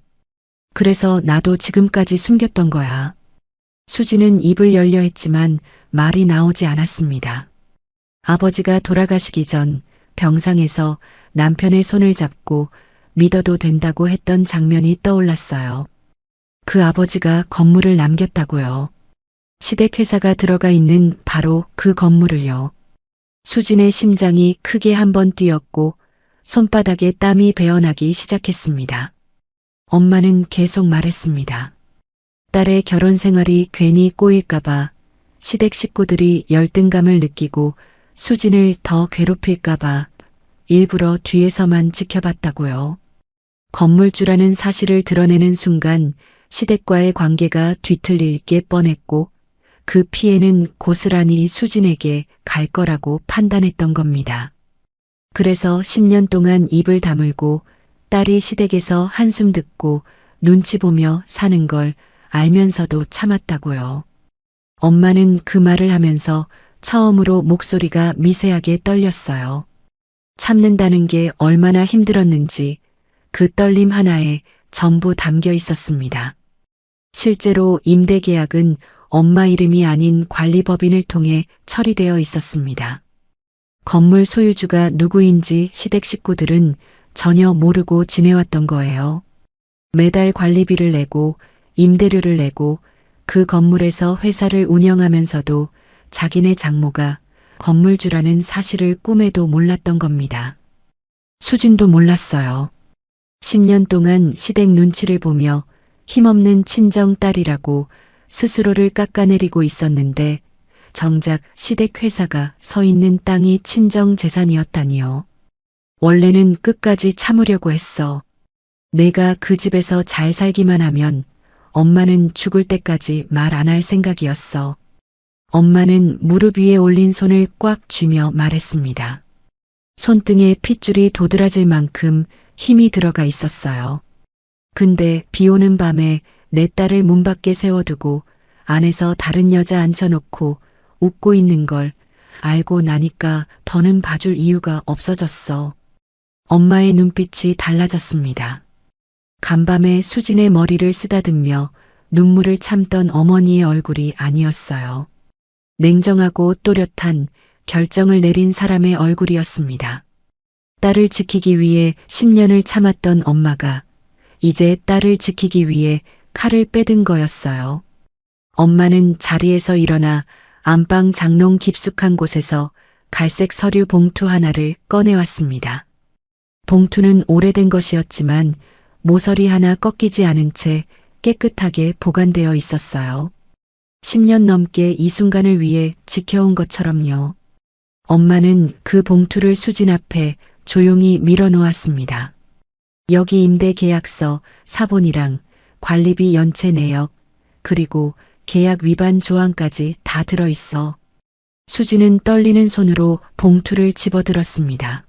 그래서 나도 지금까지 숨겼던 거야. 수지는 입을 열려 했지만 말이 나오지 않았습니다. 아버지가 돌아가시기 전 병상에서 남편의 손을 잡고 믿어도 된다고 했던 장면이 떠올랐어요. 그 아버지가 건물을 남겼다고요. 시댁회사가 들어가 있는 바로 그 건물을요. 수진의 심장이 크게 한번 뛰었고 손바닥에 땀이 배어나기 시작했습니다. 엄마는 계속 말했습니다. 딸의 결혼 생활이 괜히 꼬일까봐, 시댁 식구들이 열등감을 느끼고 수진을 더 괴롭힐까봐 일부러 뒤에서만 지켜봤다고요. 건물주라는 사실을 드러내는 순간 시댁과의 관계가 뒤틀릴 게 뻔했고 그 피해는 고스란히 수진에게 갈 거라고 판단했던 겁니다. 그래서 10년 동안 입을 다물고 딸이 시댁에서 한숨 듣고 눈치 보며 사는 걸 알면서도 참았다고요. 엄마는 그 말을 하면서 처음으로 목소리가 미세하게 떨렸어요. 참는다는 게 얼마나 힘들었는지 그 떨림 하나에 전부 담겨 있었습니다. 실제로 임대 계약은 엄마 이름이 아닌 관리법인을 통해 처리되어 있었습니다. 건물 소유주가 누구인지 시댁 식구들은 전혀 모르고 지내왔던 거예요. 매달 관리비를 내고 임대료를 내고 그 건물에서 회사를 운영하면서도 자기네 장모가 건물주라는 사실을 꿈에도 몰랐던 겁니다. 수진도 몰랐어요. 10년 동안 시댁 눈치를 보며 힘없는 친정 딸이라고 스스로를 깎아내리고 있었는데 정작 시댁 회사가 서 있는 땅이 친정 재산이었다니요. 원래는 끝까지 참으려고 했어. 내가 그 집에서 잘 살기만 하면 엄마는 죽을 때까지 말 안 할 생각이었어. 엄마는 무릎 위에 올린 손을 꽉 쥐며 말했습니다. 손등에 핏줄이 도드라질 만큼 힘이 들어가 있었어요. 근데 비 오는 밤에 내 딸을 문 밖에 세워두고 안에서 다른 여자 앉혀놓고 웃고 있는 걸 알고 나니까 더는 봐줄 이유가 없어졌어. 엄마의 눈빛이 달라졌습니다. 간밤에 수진의 머리를 쓰다듬며 눈물을 참던 어머니의 얼굴이 아니었어요. 냉정하고 또렷한 결정을 내린 사람의 얼굴이었습니다. 딸을 지키기 위해 10년을 참았던 엄마가 이제 딸을 지키기 위해 칼을 빼든 거였어요. 엄마는 자리에서 일어나 안방 장롱 깊숙한 곳에서 갈색 서류 봉투 하나를 꺼내왔습니다. 봉투는 오래된 것이었지만 모서리 하나 꺾이지 않은 채 깨끗하게 보관되어 있었어요. 10년 넘게 이 순간을 위해 지켜온 것처럼요. 엄마는 그 봉투를 수진 앞에 조용히 밀어놓았습니다. 여기 임대 계약서, 사본이랑 관리비 연체 내역, 그리고 계약 위반 조항까지 다 들어있어. 수지는 떨리는 손으로 봉투를 집어들었습니다.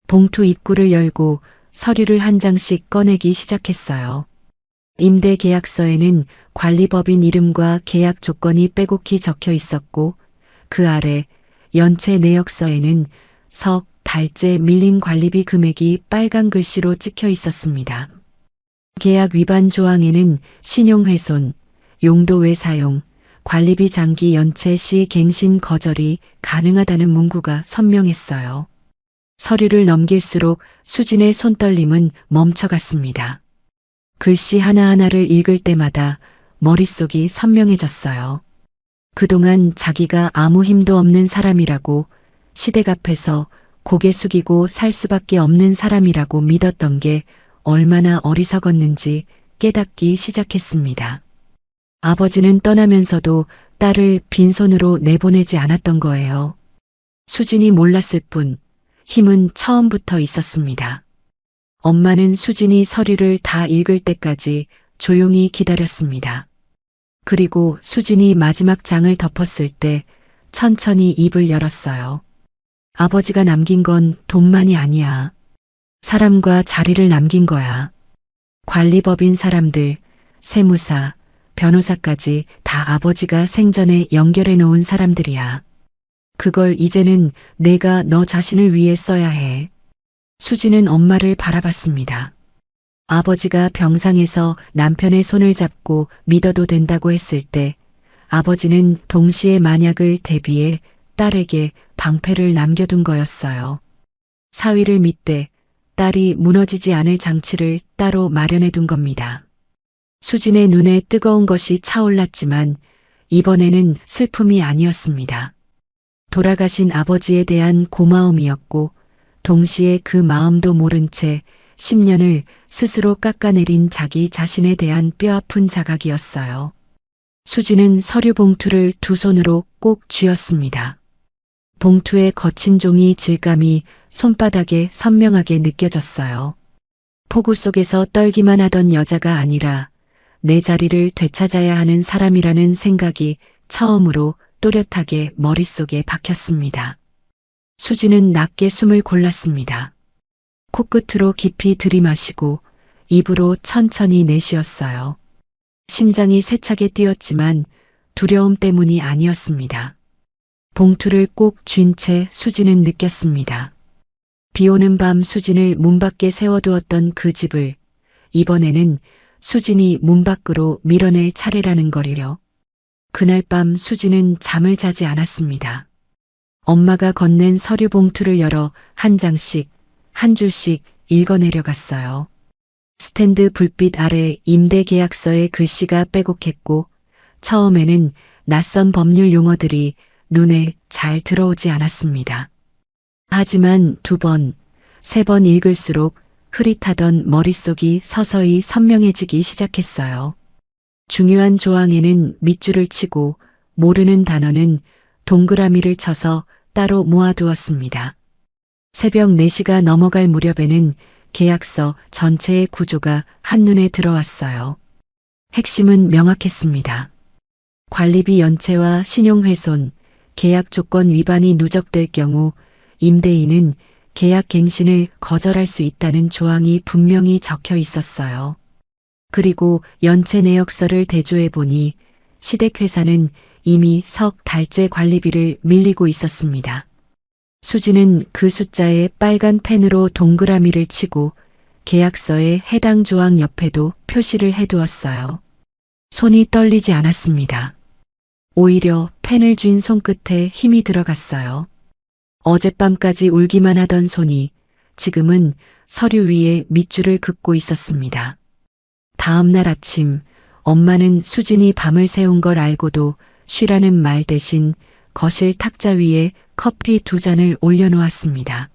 봉투 입구를 열고 서류를 한 장씩 꺼내기 시작했어요. 임대 계약서에는 관리법인 이름과 계약 조건이 빼곡히 적혀 있었고 그 아래 연체 내역서에는 석, 달째 밀린 관리비 금액이 빨간 글씨로 찍혀 있었습니다. 계약 위반 조항에는 신용훼손, 용도 외 사용, 관리비 장기 연체 시 갱신 거절이 가능하다는 문구가 선명했어요. 서류를 넘길수록 수진의 손떨림은 멈춰갔습니다. 글씨 하나하나를 읽을 때마다 머릿속이 선명해졌어요. 그동안 자기가 아무 힘도 없는 사람이라고, 시댁 앞에서 고개 숙이고 살 수밖에 없는 사람이라고 믿었던 게 얼마나 어리석었는지 깨닫기 시작했습니다. 아버지는 떠나면서도 딸을 빈손으로 내보내지 않았던 거예요. 수진이 몰랐을 뿐 힘은 처음부터 있었습니다. 엄마는 수진이 서류를 다 읽을 때까지 조용히 기다렸습니다. 그리고 수진이 마지막 장을 덮었을 때 천천히 입을 열었어요. 아버지가 남긴 건 돈만이 아니야. 사람과 자리를 남긴 거야. 관리법인 사람들, 세무사, 변호사까지 다 아버지가 생전에 연결해 놓은 사람들이야. 그걸 이제는 내가 너 자신을 위해 써야 해. 수지는 엄마를 바라봤습니다. 아버지가 병상에서 남편의 손을 잡고 믿어도 된다고 했을 때 아버지는 동시에 만약을 대비해 딸에게 방패를 남겨둔 거였어요. 사위를 믿되 딸이 무너지지 않을 장치를 따로 마련해 둔 겁니다. 수진의 눈에 뜨거운 것이 차올랐지만 이번에는 슬픔이 아니었습니다. 돌아가신 아버지에 대한 고마움이었고 동시에 그 마음도 모른 채 10년을 스스로 깎아내린 자기 자신에 대한 뼈아픈 자각이었어요. 수지는 서류 봉투를 두 손으로 꼭 쥐었습니다. 봉투의 거친 종이 질감이 손바닥에 선명하게 느껴졌어요. 폭우 속에서 떨기만 하던 여자가 아니라 내 자리를 되찾아야 하는 사람이라는 생각이 처음으로 또렷하게 머릿속에 박혔습니다. 수지는 낮게 숨을 골랐습니다. 코끝으로 깊이 들이마시고 입으로 천천히 내쉬었어요. 심장이 세차게 뛰었지만 두려움 때문이 아니었습니다. 봉투를 꼭 쥔 채 수지는 느꼈습니다. 비 오는 밤 수진을 문 밖에 세워두었던 그 집을 이번에는 수진이 문 밖으로 밀어낼 차례라는 거리요. 그날 밤 수진은 잠을 자지 않았습니다. 엄마가 건넨 서류 봉투를 열어 한 장씩, 한 줄씩 읽어내려갔어요. 스탠드 불빛 아래 임대 계약서의 글씨가 빼곡했고 처음에는 낯선 법률 용어들이 눈에 잘 들어오지 않았습니다. 하지만 두 번, 세 번 읽을수록 흐릿하던 머릿속이 서서히 선명해지기 시작했어요. 중요한 조항에는 밑줄을 치고 모르는 단어는 동그라미를 쳐서 따로 모아두었습니다. 새벽 4시가 넘어갈 무렵에는 계약서 전체의 구조가 한눈에 들어왔어요. 핵심은 명확했습니다. 관리비 연체와 신용훼손, 계약 조건 위반이 누적될 경우 임대인은 계약 갱신을 거절할 수 있다는 조항이 분명히 적혀 있었어요. 그리고 연체 내역서를 대조해 보니 시댁회사는 이미 석 달째 관리비를 밀리고 있었습니다. 수지는 그 숫자에 빨간 펜으로 동그라미를 치고 계약서의 해당 조항 옆에도 표시를 해두었어요. 손이 떨리지 않았습니다. 오히려 펜을 쥔 손끝에 힘이 들어갔어요. 어젯밤까지 울기만 하던 손이 지금은 서류 위에 밑줄을 긋고 있었습니다. 다음 날 아침 엄마는 수진이 밤을 새운 걸 알고도 쉬라는 말 대신 거실 탁자 위에 커피 2잔을 올려놓았습니다.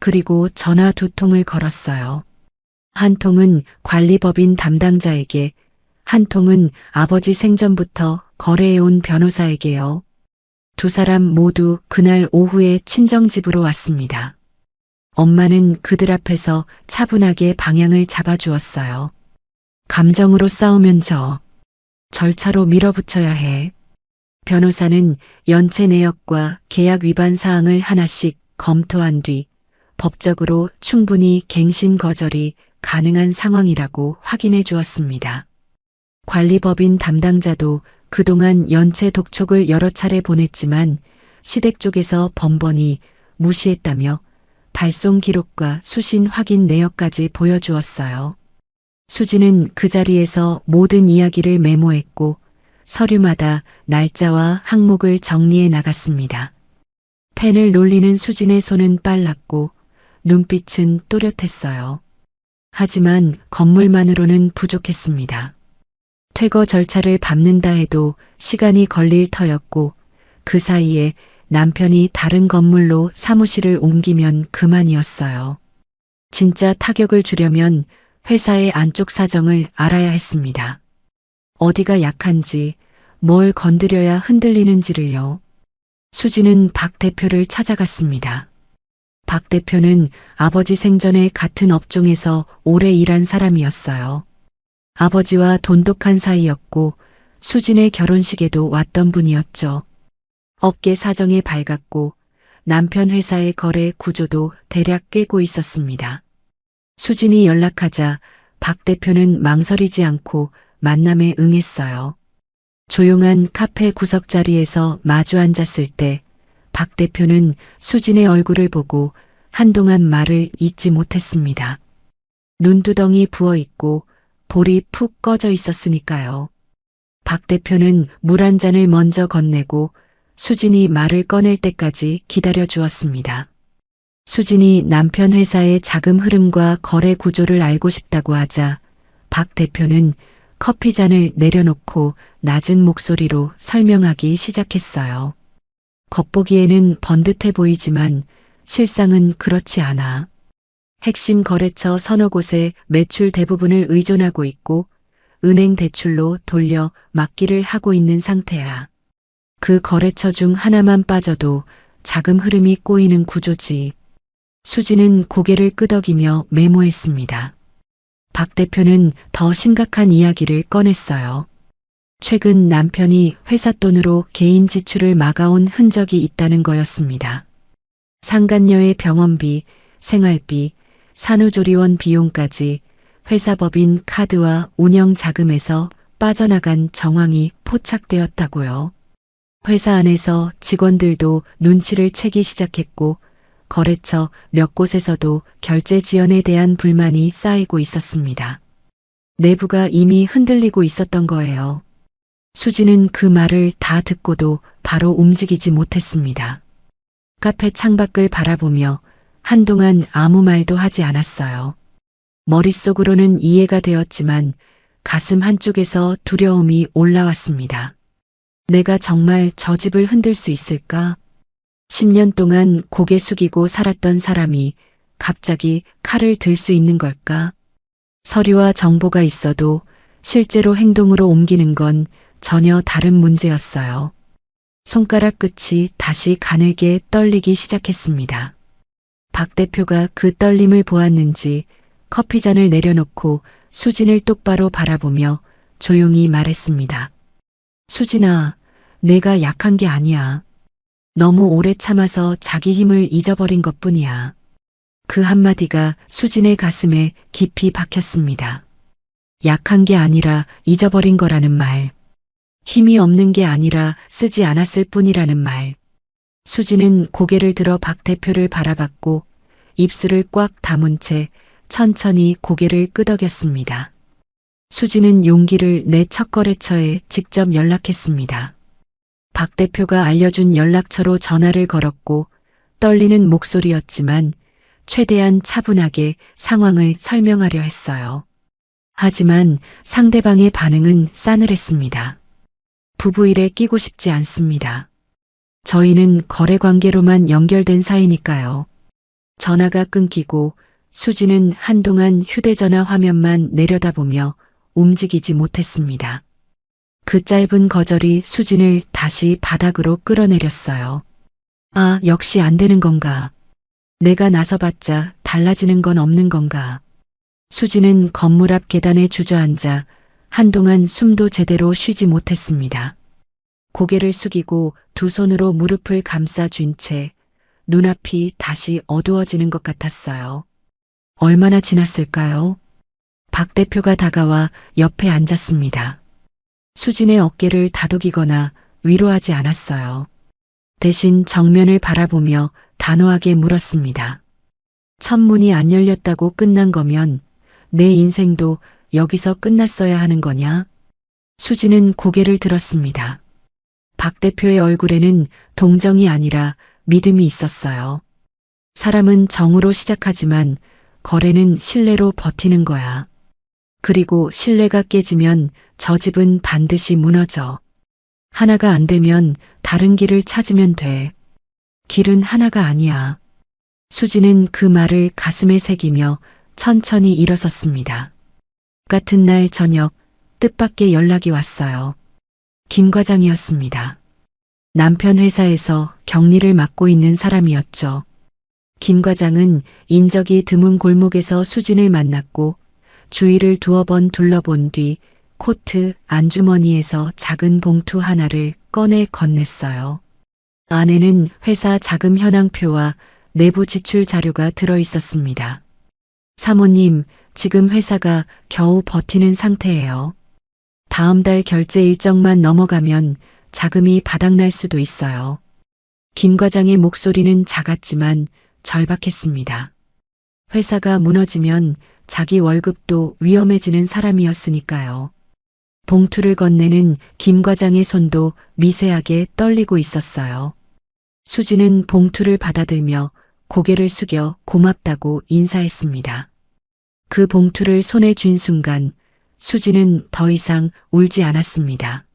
그리고 전화 2통을 걸었어요. 한 통은 관리법인 담당자에게, 한 통은 아버지 생전부터 거래해온 변호사에게요. 두 사람 모두 그날 오후에 친정집으로 왔습니다. 엄마는 그들 앞에서 차분하게 방향을 잡아주었어요. 감정으로 싸우면 져. 절차로 밀어붙여야 해. 변호사는 연체 내역과 계약 위반 사항을 하나씩 검토한 뒤 법적으로 충분히 갱신 거절이 가능한 상황이라고 확인해 주었습니다. 관리법인 담당자도 그동안 연체 독촉을 여러 차례 보냈지만 시댁 쪽에서 번번이 무시했다며 발송 기록과 수신 확인 내역까지 보여주었어요. 수지는 그 자리에서 모든 이야기를 메모했고 서류마다 날짜와 항목을 정리해 나갔습니다. 펜을 놀리는 수진의 손은 빨랐고 눈빛은 또렷했어요. 하지만 건물만으로는 부족했습니다. 퇴거 절차를 밟는다 해도 시간이 걸릴 터였고 그 사이에 남편이 다른 건물로 사무실을 옮기면 그만이었어요. 진짜 타격을 주려면 회사의 안쪽 사정을 알아야 했습니다. 어디가 약한지, 뭘 건드려야 흔들리는지를요. 수지는 박 대표를 찾아갔습니다. 박 대표는 아버지 생전에 같은 업종에서 오래 일한 사람이었어요. 아버지와 돈독한 사이였고 수진의 결혼식에도 왔던 분이었죠. 업계 사정에 밝았고 남편 회사의 거래 구조도 대략 꿰고 있었습니다. 수진이 연락하자 박 대표는 망설이지 않고 만남에 응했어요. 조용한 카페 구석 자리에서 마주 앉았을 때 박 대표는 수진의 얼굴을 보고 한동안 말을 잇지 못했습니다. 눈두덩이 부어있고 볼이 푹 꺼져 있었으니까요. 박 대표는 물 한 잔을 먼저 건네고 수진이 말을 꺼낼 때까지 기다려 주었습니다. 수진이 남편 회사의 자금 흐름과 거래 구조를 알고 싶다고 하자 박 대표는 커피 잔을 내려놓고 낮은 목소리로 설명하기 시작했어요. 겉보기에는 번듯해 보이지만 실상은 그렇지 않아. 핵심 거래처 서너 곳에 매출 대부분을 의존하고 있고 은행 대출로 돌려 막기를 하고 있는 상태야. 그 거래처 중 하나만 빠져도 자금 흐름이 꼬이는 구조지. 수지는 고개를 끄덕이며 메모했습니다. 박 대표는 더 심각한 이야기를 꺼냈어요. 최근 남편이 회사 돈으로 개인 지출을 막아온 흔적이 있다는 거였습니다. 상간녀의 병원비, 생활비, 산후조리원 비용까지 회사 법인 카드와 운영 자금에서 빠져나간 정황이 포착되었다고요. 회사 안에서 직원들도 눈치를 채기 시작했고 거래처 몇 곳에서도 결제 지연에 대한 불만이 쌓이고 있었습니다. 내부가 이미 흔들리고 있었던 거예요. 수지는 그 말을 다 듣고도 바로 움직이지 못했습니다. 카페 창밖을 바라보며 한동안 아무 말도 하지 않았어요. 머릿속으로는 이해가 되었지만 가슴 한쪽에서 두려움이 올라왔습니다. 내가 정말 저 집을 흔들 수 있을까? 10년 동안 고개 숙이고 살았던 사람이 갑자기 칼을 들 수 있는 걸까? 서류와 정보가 있어도 실제로 행동으로 옮기는 건 전혀 다른 문제였어요. 손가락 끝이 다시 가늘게 떨리기 시작했습니다. 박 대표가 그 떨림을 보았는지 커피잔을 내려놓고 수진을 똑바로 바라보며 조용히 말했습니다. 수진아, 내가 약한 게 아니야. 너무 오래 참아서 자기 힘을 잊어버린 것뿐이야. 그 한마디가 수진의 가슴에 깊이 박혔습니다. 약한 게 아니라 잊어버린 거라는 말. 힘이 없는 게 아니라 쓰지 않았을 뿐이라는 말. 수진은 고개를 들어 박 대표를 바라봤고 입술을 꽉 다문 채 천천히 고개를 끄덕였습니다. 수진은 용기를 내 첫 거래처에 직접 연락했습니다. 박 대표가 알려준 연락처로 전화를 걸었고 떨리는 목소리였지만 최대한 차분하게 상황을 설명하려 했어요. 하지만 상대방의 반응은 싸늘했습니다. 부부 일에 끼고 싶지 않습니다. 저희는 거래 관계로만 연결된 사이니까요. 전화가 끊기고 수지는 한동안 휴대전화 화면만 내려다보며 움직이지 못했습니다. 그 짧은 거절이 수진을 다시 바닥으로 끌어내렸어요. 아, 역시 안 되는 건가? 내가 나서봤자 달라지는 건 없는 건가? 수지는 건물 앞 계단에 주저앉아 한동안 숨도 제대로 쉬지 못했습니다. 고개를 숙이고 두 손으로 무릎을 감싸 쥔 채 눈앞이 다시 어두워지는 것 같았어요. 얼마나 지났을까요? 박 대표가 다가와 옆에 앉았습니다. 수진의 어깨를 다독이거나 위로하지 않았어요. 대신 정면을 바라보며 단호하게 물었습니다. 천문이 안 열렸다고 끝난 거면 내 인생도 여기서 끝났어야 하는 거냐? 수진은 고개를 들었습니다. 박 대표의 얼굴에는 동정이 아니라 믿음이 있었어요. 사람은 정으로 시작하지만 거래는 신뢰로 버티는 거야. 그리고 신뢰가 깨지면 저 집은 반드시 무너져. 하나가 안 되면 다른 길을 찾으면 돼. 길은 하나가 아니야. 수지는 그 말을 가슴에 새기며 천천히 일어섰습니다. 같은 날 저녁 뜻밖의 연락이 왔어요. 김 과장이었습니다. 남편 회사에서 격리를 맡고 있는 사람이었죠. 김 과장은 인적이 드문 골목에서 수진을 만났고 주위를 두어 번 둘러본 뒤 코트 안주머니에서 작은 봉투 하나를 꺼내 건넸어요. 안에는 회사 자금 현황표와 내부 지출 자료가 들어 있었습니다. 사모님, 지금 회사가 겨우 버티는 상태예요. 다음 달 결제 일정만 넘어가면 자금이 바닥날 수도 있어요. 김 과장의 목소리는 작았지만 절박했습니다. 회사가 무너지면 자기 월급도 위험해지는 사람이었으니까요. 봉투를 건네는 김 과장의 손도 미세하게 떨리고 있었어요. 수지는 봉투를 받아들며 고개를 숙여 고맙다고 인사했습니다. 그 봉투를 손에 쥔 순간 수지는 더 이상 울지 않았습니다.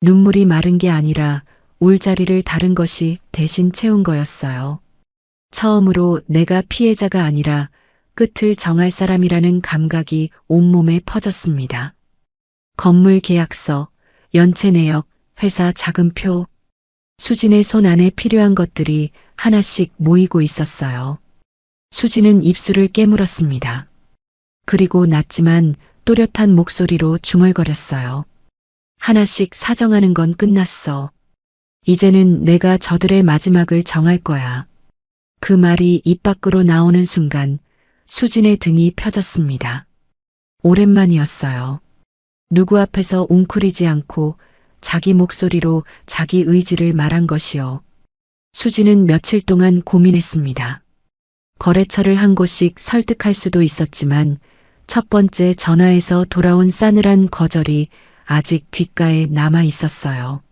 눈물이 마른 게 아니라 울자리를 다른 것이 대신 채운 거였어요. 처음으로 내가 피해자가 아니라 끝을 정할 사람이라는 감각이 온몸에 퍼졌습니다. 건물 계약서, 연체 내역, 회사 자금표. 수진의 손 안에 필요한 것들이 하나씩 모이고 있었어요. 수진은 입술을 깨물었습니다. 그리고 낮지만 또렷한 목소리로 중얼거렸어요. 하나씩 사정하는 건 끝났어. 이제는 내가 저들의 마지막을 정할 거야. 그 말이 입 밖으로 나오는 순간 수진의 등이 펴졌습니다. 오랜만이었어요. 누구 앞에서 웅크리지 않고 자기 목소리로 자기 의지를 말한 것이요. 수진은 며칠 동안 고민했습니다. 거래처를 한 곳씩 설득할 수도 있었지만 첫 번째 전화에서 돌아온 싸늘한 거절이 아직 귓가에 남아 있었어요.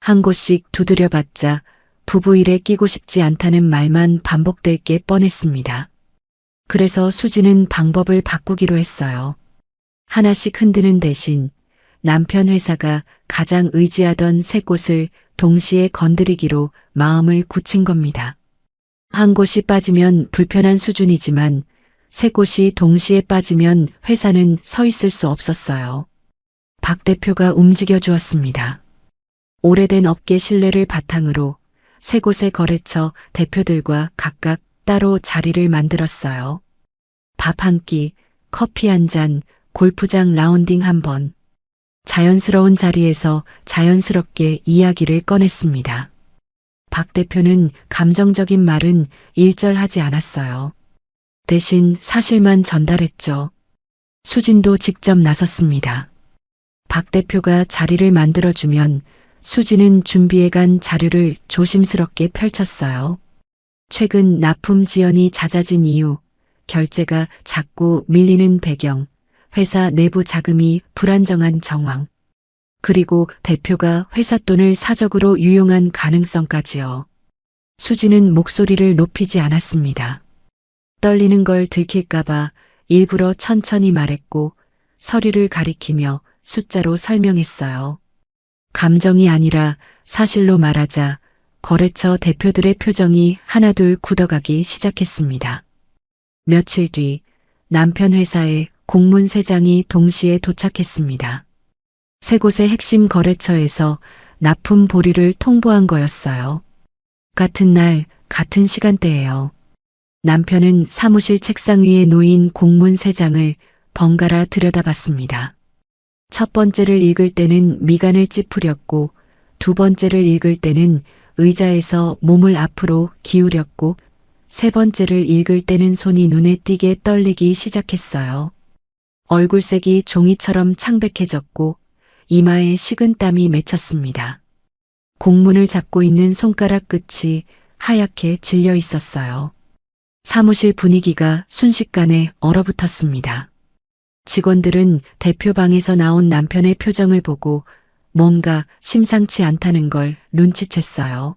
한 곳씩 두드려봤자 부부 일에 끼고 싶지 않다는 말만 반복될 게 뻔했습니다. 그래서 수지는 방법을 바꾸기로 했어요. 하나씩 흔드는 대신 남편 회사가 가장 의지하던 세 곳을 동시에 건드리기로 마음을 굳힌 겁니다. 한 곳이 빠지면 불편한 수준이지만 세 곳이 동시에 빠지면 회사는 서 있을 수 없었어요. 박 대표가 움직여 주었습니다. 오래된 업계 신뢰를 바탕으로 세 곳의 거래처 대표들과 각각 따로 자리를 만들었어요. 밥 한 끼, 커피 한 잔, 골프장 라운딩 한 번. 자연스러운 자리에서 자연스럽게 이야기를 꺼냈습니다. 박 대표는 감정적인 말은 일절하지 않았어요. 대신 사실만 전달했죠. 수진도 직접 나섰습니다. 박 대표가 자리를 만들어주면 수진은 준비해간 자료를 조심스럽게 펼쳤어요. 최근 납품 지연이 잦아진 이유, 결제가 자꾸 밀리는 배경, 회사 내부 자금이 불안정한 정황, 그리고 대표가 회사 돈을 사적으로 유용한 가능성까지요. 수지는 목소리를 높이지 않았습니다. 떨리는 걸 들킬까봐 일부러 천천히 말했고 서류를 가리키며 숫자로 설명했어요. 감정이 아니라 사실로 말하자 거래처 대표들의 표정이 하나둘 굳어가기 시작했습니다. 며칠 뒤 남편 회사에 공문 3장이 동시에 도착했습니다. 세 곳의 핵심 거래처에서 납품 보류를 통보한 거였어요. 같은 날, 같은 시간대예요. 남편은 사무실 책상 위에 놓인 공문 3장을 번갈아 들여다봤습니다. 첫 번째를 읽을 때는 미간을 찌푸렸고 두 번째를 읽을 때는 의자에서 몸을 앞으로 기울였고 세 번째를 읽을 때는 손이 눈에 띄게 떨리기 시작했어요. 얼굴색이 종이처럼 창백해졌고 이마에 식은땀이 맺혔습니다. 공문을 잡고 있는 손가락 끝이 하얗게 질려 있었어요. 사무실 분위기가 순식간에 얼어붙었습니다. 직원들은 대표방에서 나온 남편의 표정을 보고 뭔가 심상치 않다는 걸 눈치챘어요.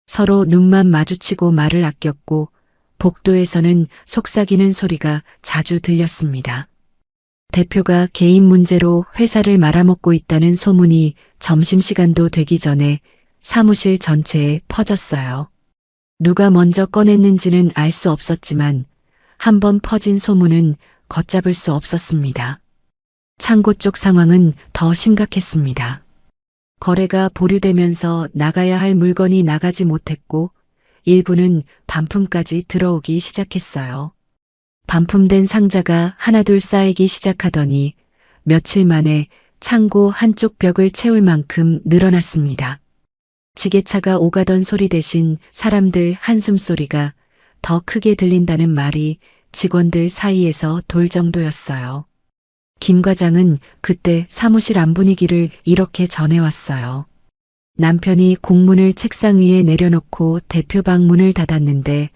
서로 눈만 마주치고 말을 아꼈고 복도에서는 속삭이는 소리가 자주 들렸습니다. 대표가 개인 문제로 회사를 말아먹고 있다는 소문이 점심시간도 되기 전에 사무실 전체에 퍼졌어요. 누가 먼저 꺼냈는지는 알 수 없었지만 한번 퍼진 소문은 걷잡을 수 없었습니다. 창고 쪽 상황은 더 심각했습니다. 거래가 보류되면서 나가야 할 물건이 나가지 못했고 일부는 반품까지 들어오기 시작했어요. 반품된 상자가 하나둘 쌓이기 시작하더니 며칠 만에 창고 한쪽 벽을 채울 만큼 늘어났습니다. 지게차가 오가던 소리 대신 사람들 한숨소리가 더 크게 들린다는 말이 직원들 사이에서 돌 정도였어요. 김 과장은 그때 사무실 안 분위기를 이렇게 전해왔어요. 남편이 공문을 책상 위에 내려놓고 대표방 문을 닫았는데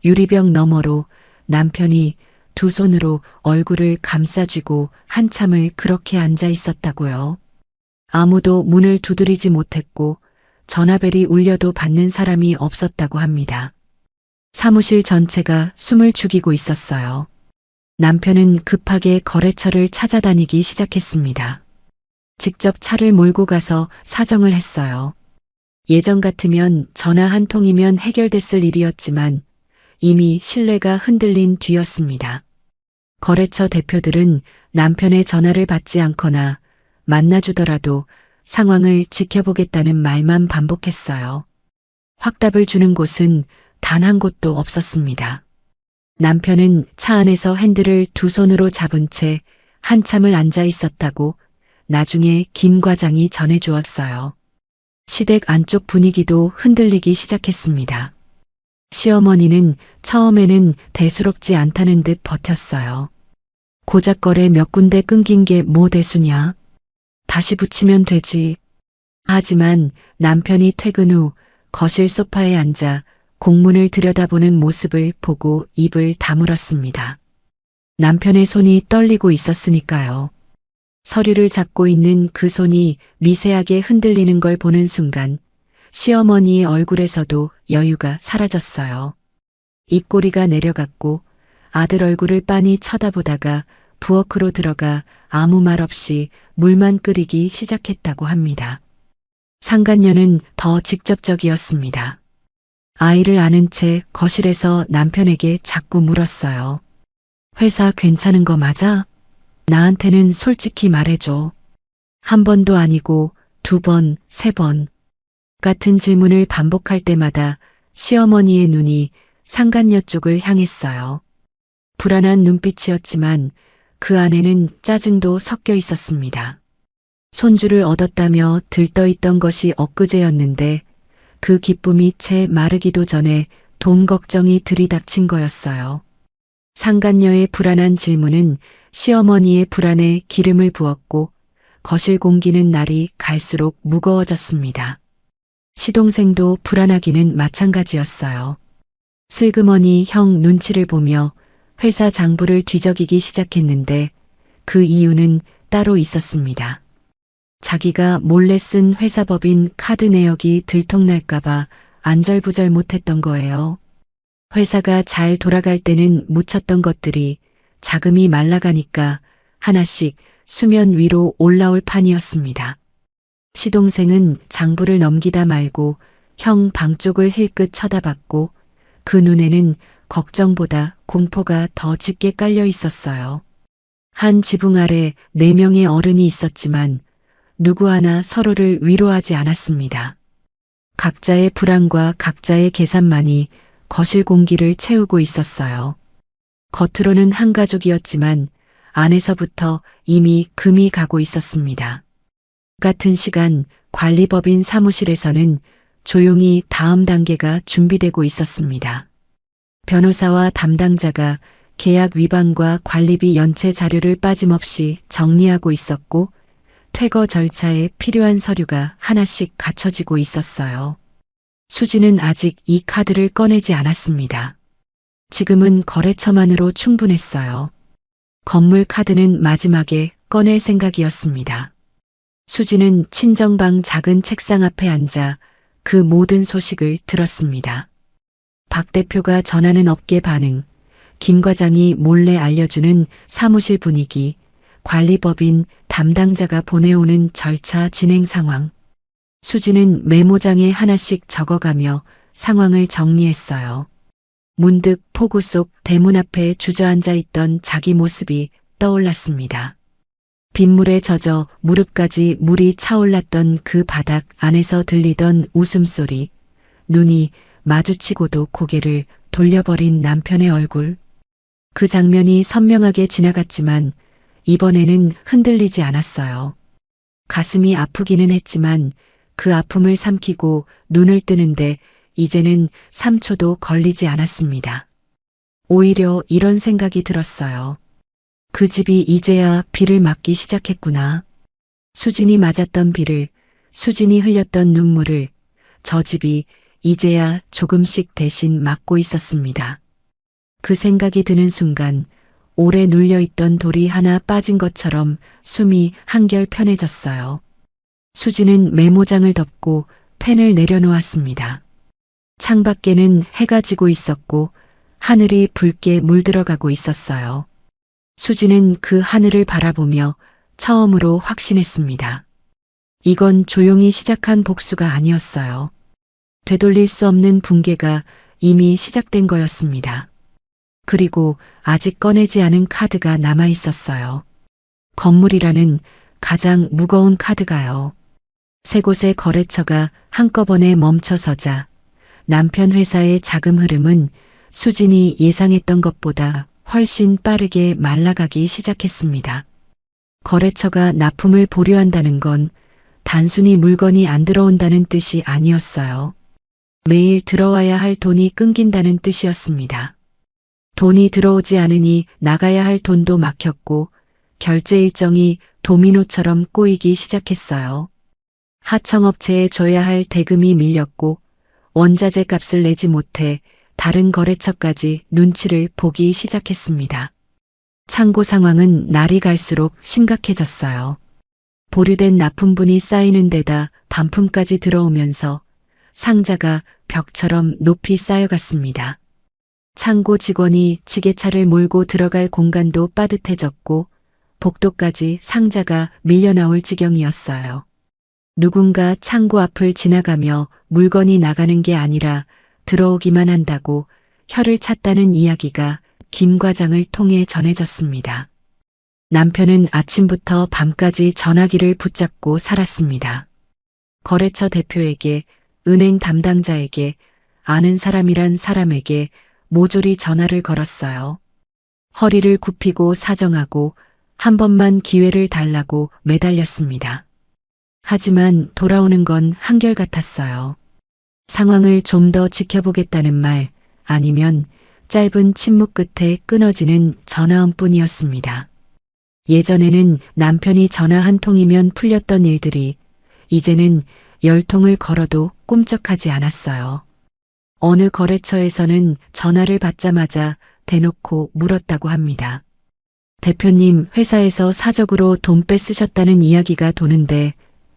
유리병 너머로 남편이 두 손으로 얼굴을 감싸쥐고 한참을 그렇게 앉아 있었다고요. 아무도 문을 두드리지 못했고 전화벨이 울려도 받는 사람이 없었다고 합니다. 사무실 전체가 숨을 죽이고 있었어요. 남편은 급하게 거래처를 찾아다니기 시작했습니다. 직접 차를 몰고 가서 사정을 했어요. 예전 같으면 전화 한 통이면 해결됐을 일이었지만 이미 신뢰가 흔들린 뒤였습니다. 거래처 대표들은 남편의 전화를 받지 않거나 만나주더라도 상황을 지켜보겠다는 말만 반복했어요. 확답을 주는 곳은 단 한 곳도 없었습니다. 남편은 차 안에서 핸들을 두 손으로 잡은 채 한참을 앉아 있었다고 나중에 김 과장이 전해주었어요. 시댁 안쪽 분위기도 흔들리기 시작했습니다. 시어머니는 처음에는 대수롭지 않다는 듯 버텼어요. 고작 거래 몇 군데 끊긴 게 뭐 대수냐? 다시 붙이면 되지. 하지만 남편이 퇴근 후 거실 소파에 앉아 공문을 들여다보는 모습을 보고 입을 다물었습니다. 남편의 손이 떨리고 있었으니까요. 서류를 잡고 있는 그 손이 미세하게 흔들리는 걸 보는 순간 시어머니의 얼굴에서도 여유가 사라졌어요. 입꼬리가 내려갔고 아들 얼굴을 빤히 쳐다보다가 부엌으로 들어가 아무 말 없이 물만 끓이기 시작했다고 합니다. 상간녀는 더 직접적이었습니다. 아이를 안은 채 거실에서 남편에게 자꾸 물었어요. 회사 괜찮은 거 맞아? 나한테는 솔직히 말해줘. 한 번도 아니고 두 번, 세 번. 같은 질문을 반복할 때마다 시어머니의 눈이 상간녀 쪽을 향했어요. 불안한 눈빛이었지만 그 안에는 짜증도 섞여 있었습니다. 손주를 얻었다며 들떠있던 것이 엊그제였는데 그 기쁨이 채 마르기도 전에 돈 걱정이 들이닥친 거였어요. 상간녀의 불안한 질문은 시어머니의 불안에 기름을 부었고 거실 공기는 날이 갈수록 무거워졌습니다. 시동생도 불안하기는 마찬가지였어요. 슬그머니 형 눈치를 보며 회사 장부를 뒤적이기 시작했는데 그 이유는 따로 있었습니다. 자기가 몰래 쓴 회사법인 카드 내역이 들통날까봐 안절부절 못했던 거예요. 회사가 잘 돌아갈 때는 묻혔던 것들이 자금이 말라가니까 하나씩 수면 위로 올라올 판이었습니다. 시동생은 장부를 넘기다 말고 형 방 쪽을 힐끗 쳐다봤고 그 눈에는 걱정보다 공포가 더 짙게 깔려 있었어요. 한 지붕 아래 4명의 어른이 있었지만 누구 하나 서로를 위로하지 않았습니다. 각자의 불안과 각자의 계산만이 거실 공기를 채우고 있었어요. 겉으로는 한 가족이었지만 안에서부터 이미 금이 가고 있었습니다. 같은 시간 관리법인 사무실에서는 조용히 다음 단계가 준비되고 있었습니다. 변호사와 담당자가 계약 위반과 관리비 연체 자료를 빠짐없이 정리하고 있었고 퇴거 절차에 필요한 서류가 하나씩 갖춰지고 있었어요. 수지는 아직 이 카드를 꺼내지 않았습니다. 지금은 거래처만으로 충분했어요. 건물 카드는 마지막에 꺼낼 생각이었습니다. 수지는 친정방 작은 책상 앞에 앉아 그 모든 소식을 들었습니다. 박 대표가 전하는 업계 반응, 김 과장이 몰래 알려주는 사무실 분위기, 관리법인 담당자가 보내오는 절차 진행 상황. 수지는 메모장에 하나씩 적어가며 상황을 정리했어요. 문득 폭우 속 대문 앞에 주저앉아 있던 자기 모습이 떠올랐습니다. 빗물에 젖어 무릎까지 물이 차올랐던 그 바닥 안에서 들리던 웃음소리, 눈이 마주치고도 고개를 돌려버린 남편의 얼굴. 그 장면이 선명하게 지나갔지만 이번에는 흔들리지 않았어요. 가슴이 아프기는 했지만 그 아픔을 삼키고 눈을 뜨는데 이제는 3초도 걸리지 않았습니다. 오히려 이런 생각이 들었어요. 그 집이 이제야 비를 맞기 시작했구나. 수진이 맞았던 비를, 수진이 흘렸던 눈물을 저 집이 이제야 조금씩 대신 막고 있었습니다. 그 생각이 드는 순간 오래 눌려있던 돌이 하나 빠진 것처럼 숨이 한결 편해졌어요. 수지는 메모장을 덮고 펜을 내려놓았습니다. 창밖에는 해가 지고 있었고 하늘이 붉게 물들어가고 있었어요. 수지는 그 하늘을 바라보며 처음으로 확신했습니다. 이건 조용히 시작한 복수가 아니었어요. 되돌릴 수 없는 붕괴가 이미 시작된 거였습니다. 그리고 아직 꺼내지 않은 카드가 남아 있었어요. 건물이라는 가장 무거운 카드가요. 세 곳의 거래처가 한꺼번에 멈춰서자 남편 회사의 자금 흐름은 수진이 예상했던 것보다 훨씬 빠르게 말라가기 시작했습니다. 거래처가 납품을 보류한다는 건 단순히 물건이 안 들어온다는 뜻이 아니었어요. 매일 들어와야 할 돈이 끊긴다는 뜻이었습니다. 돈이 들어오지 않으니 나가야 할 돈도 막혔고 결제 일정이 도미노처럼 꼬이기 시작했어요. 하청업체에 줘야 할 대금이 밀렸고 원자재 값을 내지 못해 다른 거래처까지 눈치를 보기 시작했습니다. 창고 상황은 날이 갈수록 심각해졌어요. 보류된 납품분이 쌓이는 데다 반품까지 들어오면서 상자가 벽처럼 높이 쌓여갔습니다. 창고 직원이 지게차를 몰고 들어갈 공간도 빠듯해졌고 복도까지 상자가 밀려나올 지경이었어요. 누군가 창고 앞을 지나가며 물건이 나가는 게 아니라 들어오기만 한다고 혀를 찼다는 이야기가 김 과장을 통해 전해졌습니다. 남편은 아침부터 밤까지 전화기를 붙잡고 살았습니다. 거래처 대표에게, 은행 담당자에게, 아는 사람이란 사람에게 모조리 전화를 걸었어요. 허리를 굽히고 사정하고 한 번만 기회를 달라고 매달렸습니다. 하지만 돌아오는 건 한결같았어요. 상황을 좀 더 지켜보겠다는 말, 아니면 짧은 침묵 끝에 끊어지는 전화음뿐이었습니다. 예전에는 남편이 전화 한 통이면 풀렸던 일들이 이제는 10통을 걸어도 꿈쩍하지 않았어요. 어느 거래처에서는 전화를 받자마자 대놓고 물었다고 합니다. 대표님, 회사에서 사적으로 돈 뺏으셨다는 이야기가 도는데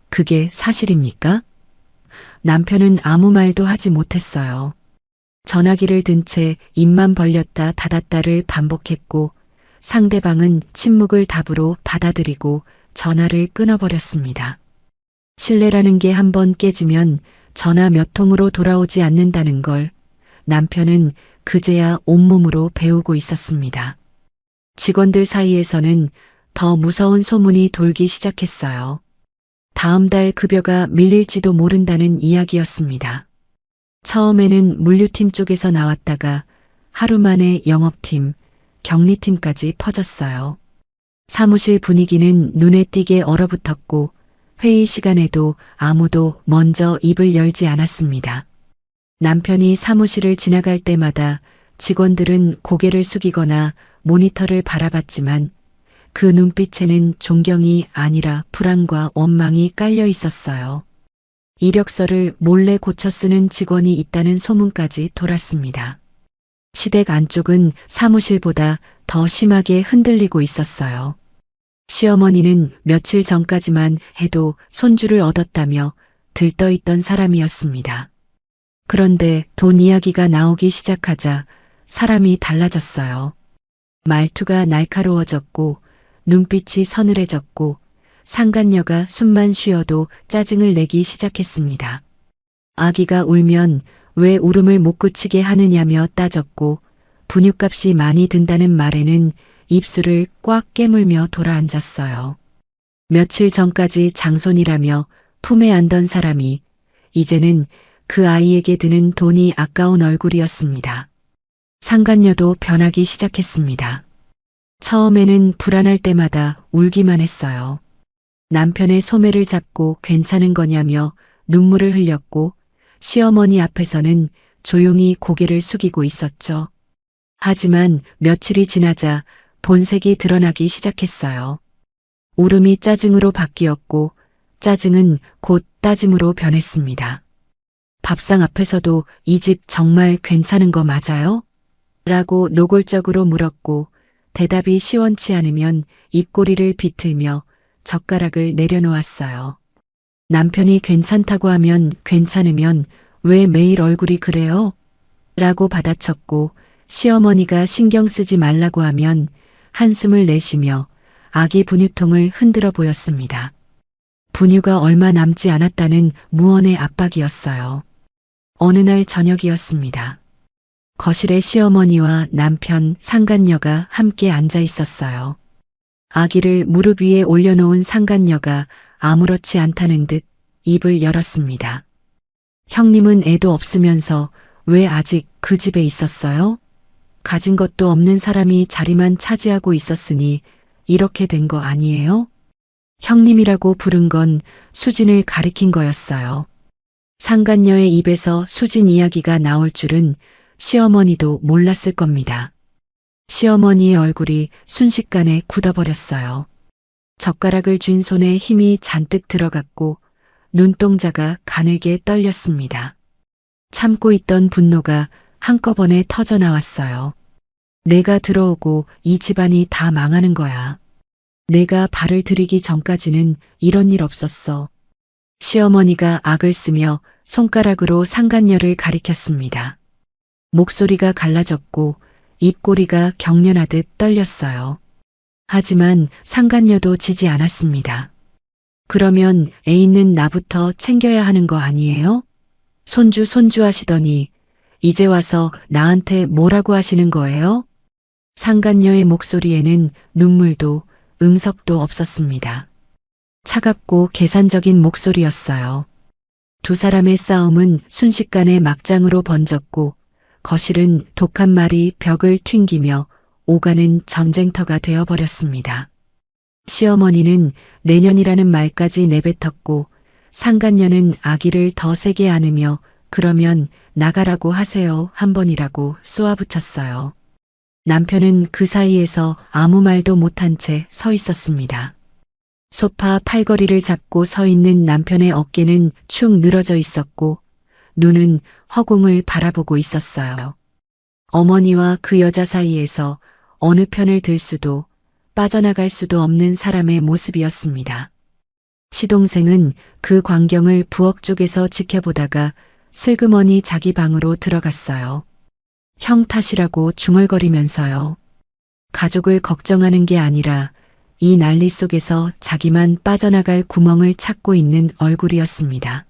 그게 사실입니까? 남편은 아무 말도 하지 못했어요. 전화기를 든 채 입만 벌렸다 닫았다를 반복했고 상대방은 침묵을 답으로 받아들이고 전화를 끊어버렸습니다. 신뢰라는 게 한번 깨지면 전화 몇 통으로 돌아오지 않는다는 걸 남편은 그제야 온몸으로 배우고 있었습니다. 직원들 사이에서는 더 무서운 소문이 돌기 시작했어요. 다음 달 급여가 밀릴지도 모른다는 이야기였습니다. 처음에는 물류팀 쪽에서 나왔다가 하루 만에 영업팀, 격리팀까지 퍼졌어요. 사무실 분위기는 눈에 띄게 얼어붙었고 회의 시간에도 아무도 먼저 입을 열지 않았습니다. 남편이 사무실을 지나갈 때마다 직원들은 고개를 숙이거나 모니터를 바라봤지만 그 눈빛에는 존경이 아니라 불안과 원망이 깔려 있었어요. 이력서를 몰래 고쳐 쓰는 직원이 있다는 소문까지 돌았습니다. 시댁 안쪽은 사무실보다 더 심하게 흔들리고 있었어요. 시어머니는 며칠 전까지만 해도 손주를 얻었다며 들떠있던 사람이었습니다. 그런데 돈 이야기가 나오기 시작하자 사람이 달라졌어요. 말투가 날카로워졌고 눈빛이 서늘해졌고 상간녀가 숨만 쉬어도 짜증을 내기 시작했습니다. 아기가 울면 왜 울음을 못 그치게 하느냐며 따졌고 분유값이 많이 든다는 말에는 입술을 꽉 깨물며 돌아앉았어요. 며칠 전까지 장손이라며 품에 안던 사람이 이제는 그 아이에게 드는 돈이 아까운 얼굴이었습니다. 상간녀도 변하기 시작했습니다. 처음에는 불안할 때마다 울기만 했어요. 남편의 소매를 잡고 괜찮은 거냐며 눈물을 흘렸고 시어머니 앞에서는 조용히 고개를 숙이고 있었죠. 하지만 며칠이 지나자 본색이 드러나기 시작했어요. 울음이 짜증으로 바뀌었고 짜증은 곧 따짐으로 변했습니다. 밥상 앞에서도 이 집 정말 괜찮은 거 맞아요? 라고 노골적으로 물었고 대답이 시원치 않으면 입꼬리를 비틀며 젓가락을 내려놓았어요. 남편이 괜찮다고 하면 괜찮으면 왜 매일 얼굴이 그래요? 라고 받아쳤고 시어머니가 신경 쓰지 말라고 하면 한숨을 내쉬며 아기 분유통을 흔들어 보였습니다. 분유가 얼마 남지 않았다는 무언의 압박이었어요. 어느 날 저녁이었습니다. 거실에 시어머니와 남편 상간녀가 함께 앉아 있었어요. 아기를 무릎 위에 올려놓은 상간녀가 아무렇지 않다는 듯 입을 열었습니다. 형님은 애도 없으면서 왜 아직 그 집에 있었어요? 가진 것도 없는 사람이 자리만 차지하고 있었으니 이렇게 된 거 아니에요? 형님이라고 부른 건 수진을 가리킨 거였어요. 상간녀의 입에서 수진 이야기가 나올 줄은 시어머니도 몰랐을 겁니다. 시어머니의 얼굴이 순식간에 굳어버렸어요. 젓가락을 쥔 손에 힘이 잔뜩 들어갔고 눈동자가 가늘게 떨렸습니다. 참고 있던 분노가 한꺼번에 터져나왔어요. 내가 들어오고 이 집안이 다 망하는 거야. 내가 발을 들이기 전까지는 이런 일 없었어. 시어머니가 악을 쓰며 손가락으로 상간녀를 가리켰습니다. 목소리가 갈라졌고 입꼬리가 경련하듯 떨렸어요. 하지만 상간녀도 지지 않았습니다. 그러면 애 있는 나부터 챙겨야 하는 거 아니에요? 손주 하시더니 이제 와서 나한테 뭐라고 하시는 거예요? 상간녀의 목소리에는 눈물도 응석도 없었습니다. 차갑고 계산적인 목소리였어요. 두 사람의 싸움은 순식간에 막장으로 번졌고 거실은 독한 말이 벽을 튕기며 오가는 전쟁터가 되어버렸습니다. 시어머니는 내년이라는 말까지 내뱉었고 상간녀는 아기를 더 세게 안으며 그러면 나가라고 하세요 한 번이라고 쏘아붙였어요. 남편은 그 사이에서 아무 말도 못한 채 서 있었습니다. 소파 팔걸이를 잡고 서 있는 남편의 어깨는 축 늘어져 있었고 눈은 허공을 바라보고 있었어요. 어머니와 그 여자 사이에서 어느 편을 들 수도 빠져나갈 수도 없는 사람의 모습이었습니다. 시동생은 그 광경을 부엌 쪽에서 지켜보다가 슬그머니 자기 방으로 들어갔어요. 형 탓이라고 중얼거리면서요. 가족을 걱정하는 게 아니라 이 난리 속에서 자기만 빠져나갈 구멍을 찾고 있는 얼굴이었습니다.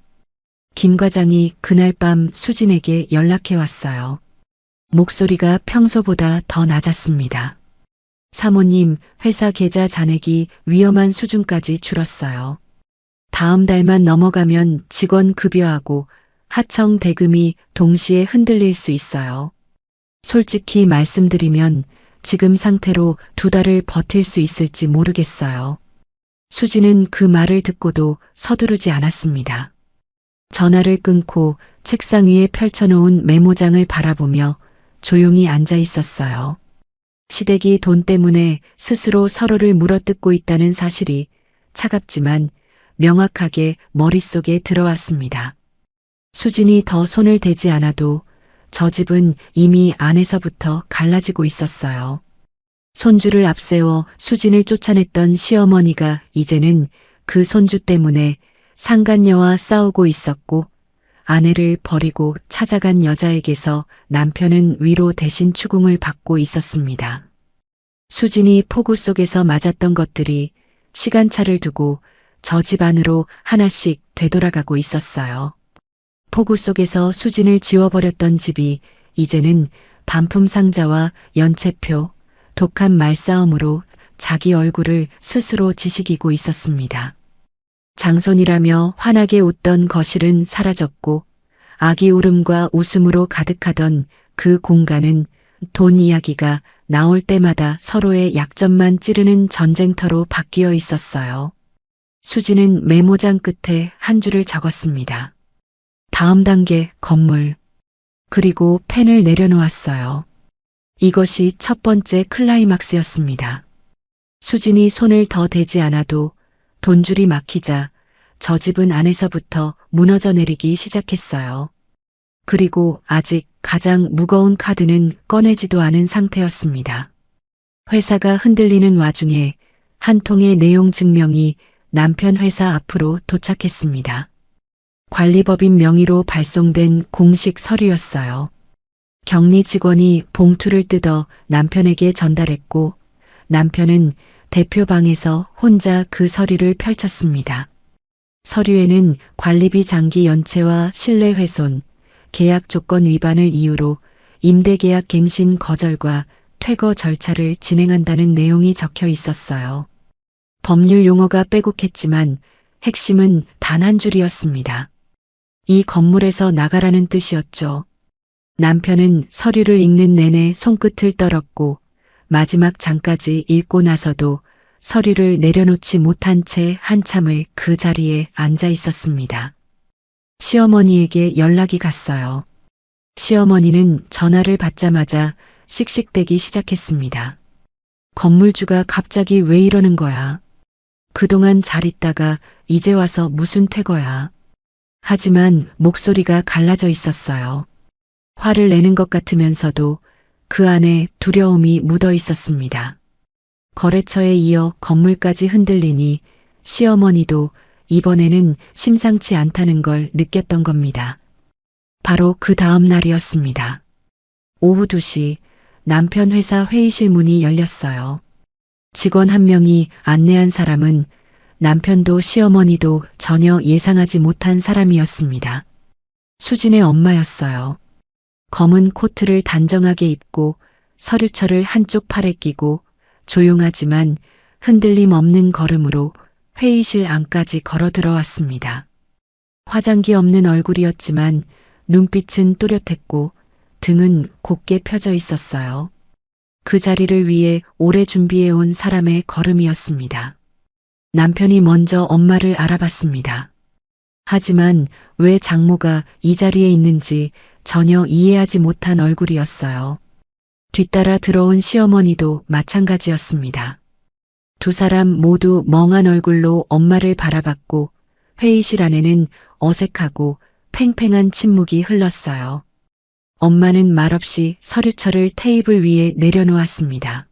김 과장이 그날 밤 수진에게 연락해 왔어요. 목소리가 평소보다 더 낮았습니다. 사모님, 회사 계좌 잔액이 위험한 수준까지 줄었어요. 다음 달만 넘어가면 직원 급여하고 하청 대금이 동시에 흔들릴 수 있어요. 솔직히 말씀드리면 지금 상태로 2달을 버틸 수 있을지 모르겠어요. 수지는 그 말을 듣고도 서두르지 않았습니다. 전화를 끊고 책상 위에 펼쳐놓은 메모장을 바라보며 조용히 앉아 있었어요. 시댁이 돈 때문에 스스로 서로를 물어뜯고 있다는 사실이 차갑지만 명확하게 머릿속에 들어왔습니다. 수진이 더 손을 대지 않아도 저 집은 이미 안에서부터 갈라지고 있었어요. 손주를 앞세워 수진을 쫓아냈던 시어머니가 이제는 그 손주 때문에 상간녀와 싸우고 있었고 아내를 버리고 찾아간 여자에게서 남편은 위로 대신 추궁을 받고 있었습니다. 수진이 폭우 속에서 맞았던 것들이 시간차를 두고 저 집 안으로 하나씩 되돌아가고 있었어요. 폭우 속에서 수진을 지워버렸던 집이 이제는 반품 상자와 연체표, 독한 말싸움으로 자기 얼굴을 스스로 지식이고 있었습니다. 장손이라며 환하게 웃던 거실은 사라졌고 아기 울음과 웃음으로 가득하던 그 공간은 돈 이야기가 나올 때마다 서로의 약점만 찌르는 전쟁터로 바뀌어 있었어요. 수지는 메모장 끝에 한 줄을 적었습니다. 다음 단계 건물. 그리고 펜을 내려놓았어요. 이것이 첫 번째 클라이막스였습니다. 수진이 손을 더 대지 않아도 돈줄이 막히자 저 집은 안에서부터 무너져 내리기 시작했어요. 그리고 아직 가장 무거운 카드는 꺼내지도 않은 상태였습니다. 회사가 흔들리는 와중에 한 통의 내용 증명이 남편 회사 앞으로 도착했습니다. 관리법인 명의로 발송된 공식 서류였어요. 격리 직원이 봉투를 뜯어 남편에게 전달했고 남편은 대표방에서 혼자 그 서류를 펼쳤습니다. 서류에는 관리비 장기 연체와 실내 훼손, 계약 조건 위반을 이유로 임대계약 갱신 거절과 퇴거 절차를 진행한다는 내용이 적혀 있었어요. 법률 용어가 빼곡했지만 핵심은 단 한 줄이었습니다. 이 건물에서 나가라는 뜻이었죠. 남편은 서류를 읽는 내내 손끝을 떨었고 마지막 장까지 읽고 나서도 서류를 내려놓지 못한 채 한참을 그 자리에 앉아 있었습니다. 시어머니에게 연락이 갔어요. 시어머니는 전화를 받자마자 씩씩대기 시작했습니다. 건물주가 갑자기 왜 이러는 거야? 그동안 잘 있다가 이제 와서 무슨 퇴거야? 하지만 목소리가 갈라져 있었어요. 화를 내는 것 같으면서도 그 안에 두려움이 묻어 있었습니다. 거래처에 이어 건물까지 흔들리니 시어머니도 이번에는 심상치 않다는 걸 느꼈던 겁니다. 바로 그 다음 날이었습니다. 오후 2시 남편 회사 회의실 문이 열렸어요. 직원 한 명이 안내한 사람은 남편도 시어머니도 전혀 예상하지 못한 사람이었습니다. 수진의 엄마였어요. 검은 코트를 단정하게 입고 서류철을 한쪽 팔에 끼고 조용하지만 흔들림 없는 걸음으로 회의실 안까지 걸어 들어왔습니다. 화장기 없는 얼굴이었지만 눈빛은 또렷했고 등은 곧게 펴져 있었어요. 그 자리를 위해 오래 준비해온 사람의 걸음이었습니다. 남편이 먼저 엄마를 알아봤습니다. 하지만 왜 장모가 이 자리에 있는지 전혀 이해하지 못한 얼굴이었어요. 뒤따라 들어온 시어머니도 마찬가지였습니다. 두 사람 모두 멍한 얼굴로 엄마를 바라봤고 회의실 안에는 어색하고 팽팽한 침묵이 흘렀어요. 엄마는 말없이 서류철을 테이블 위에 내려놓았습니다.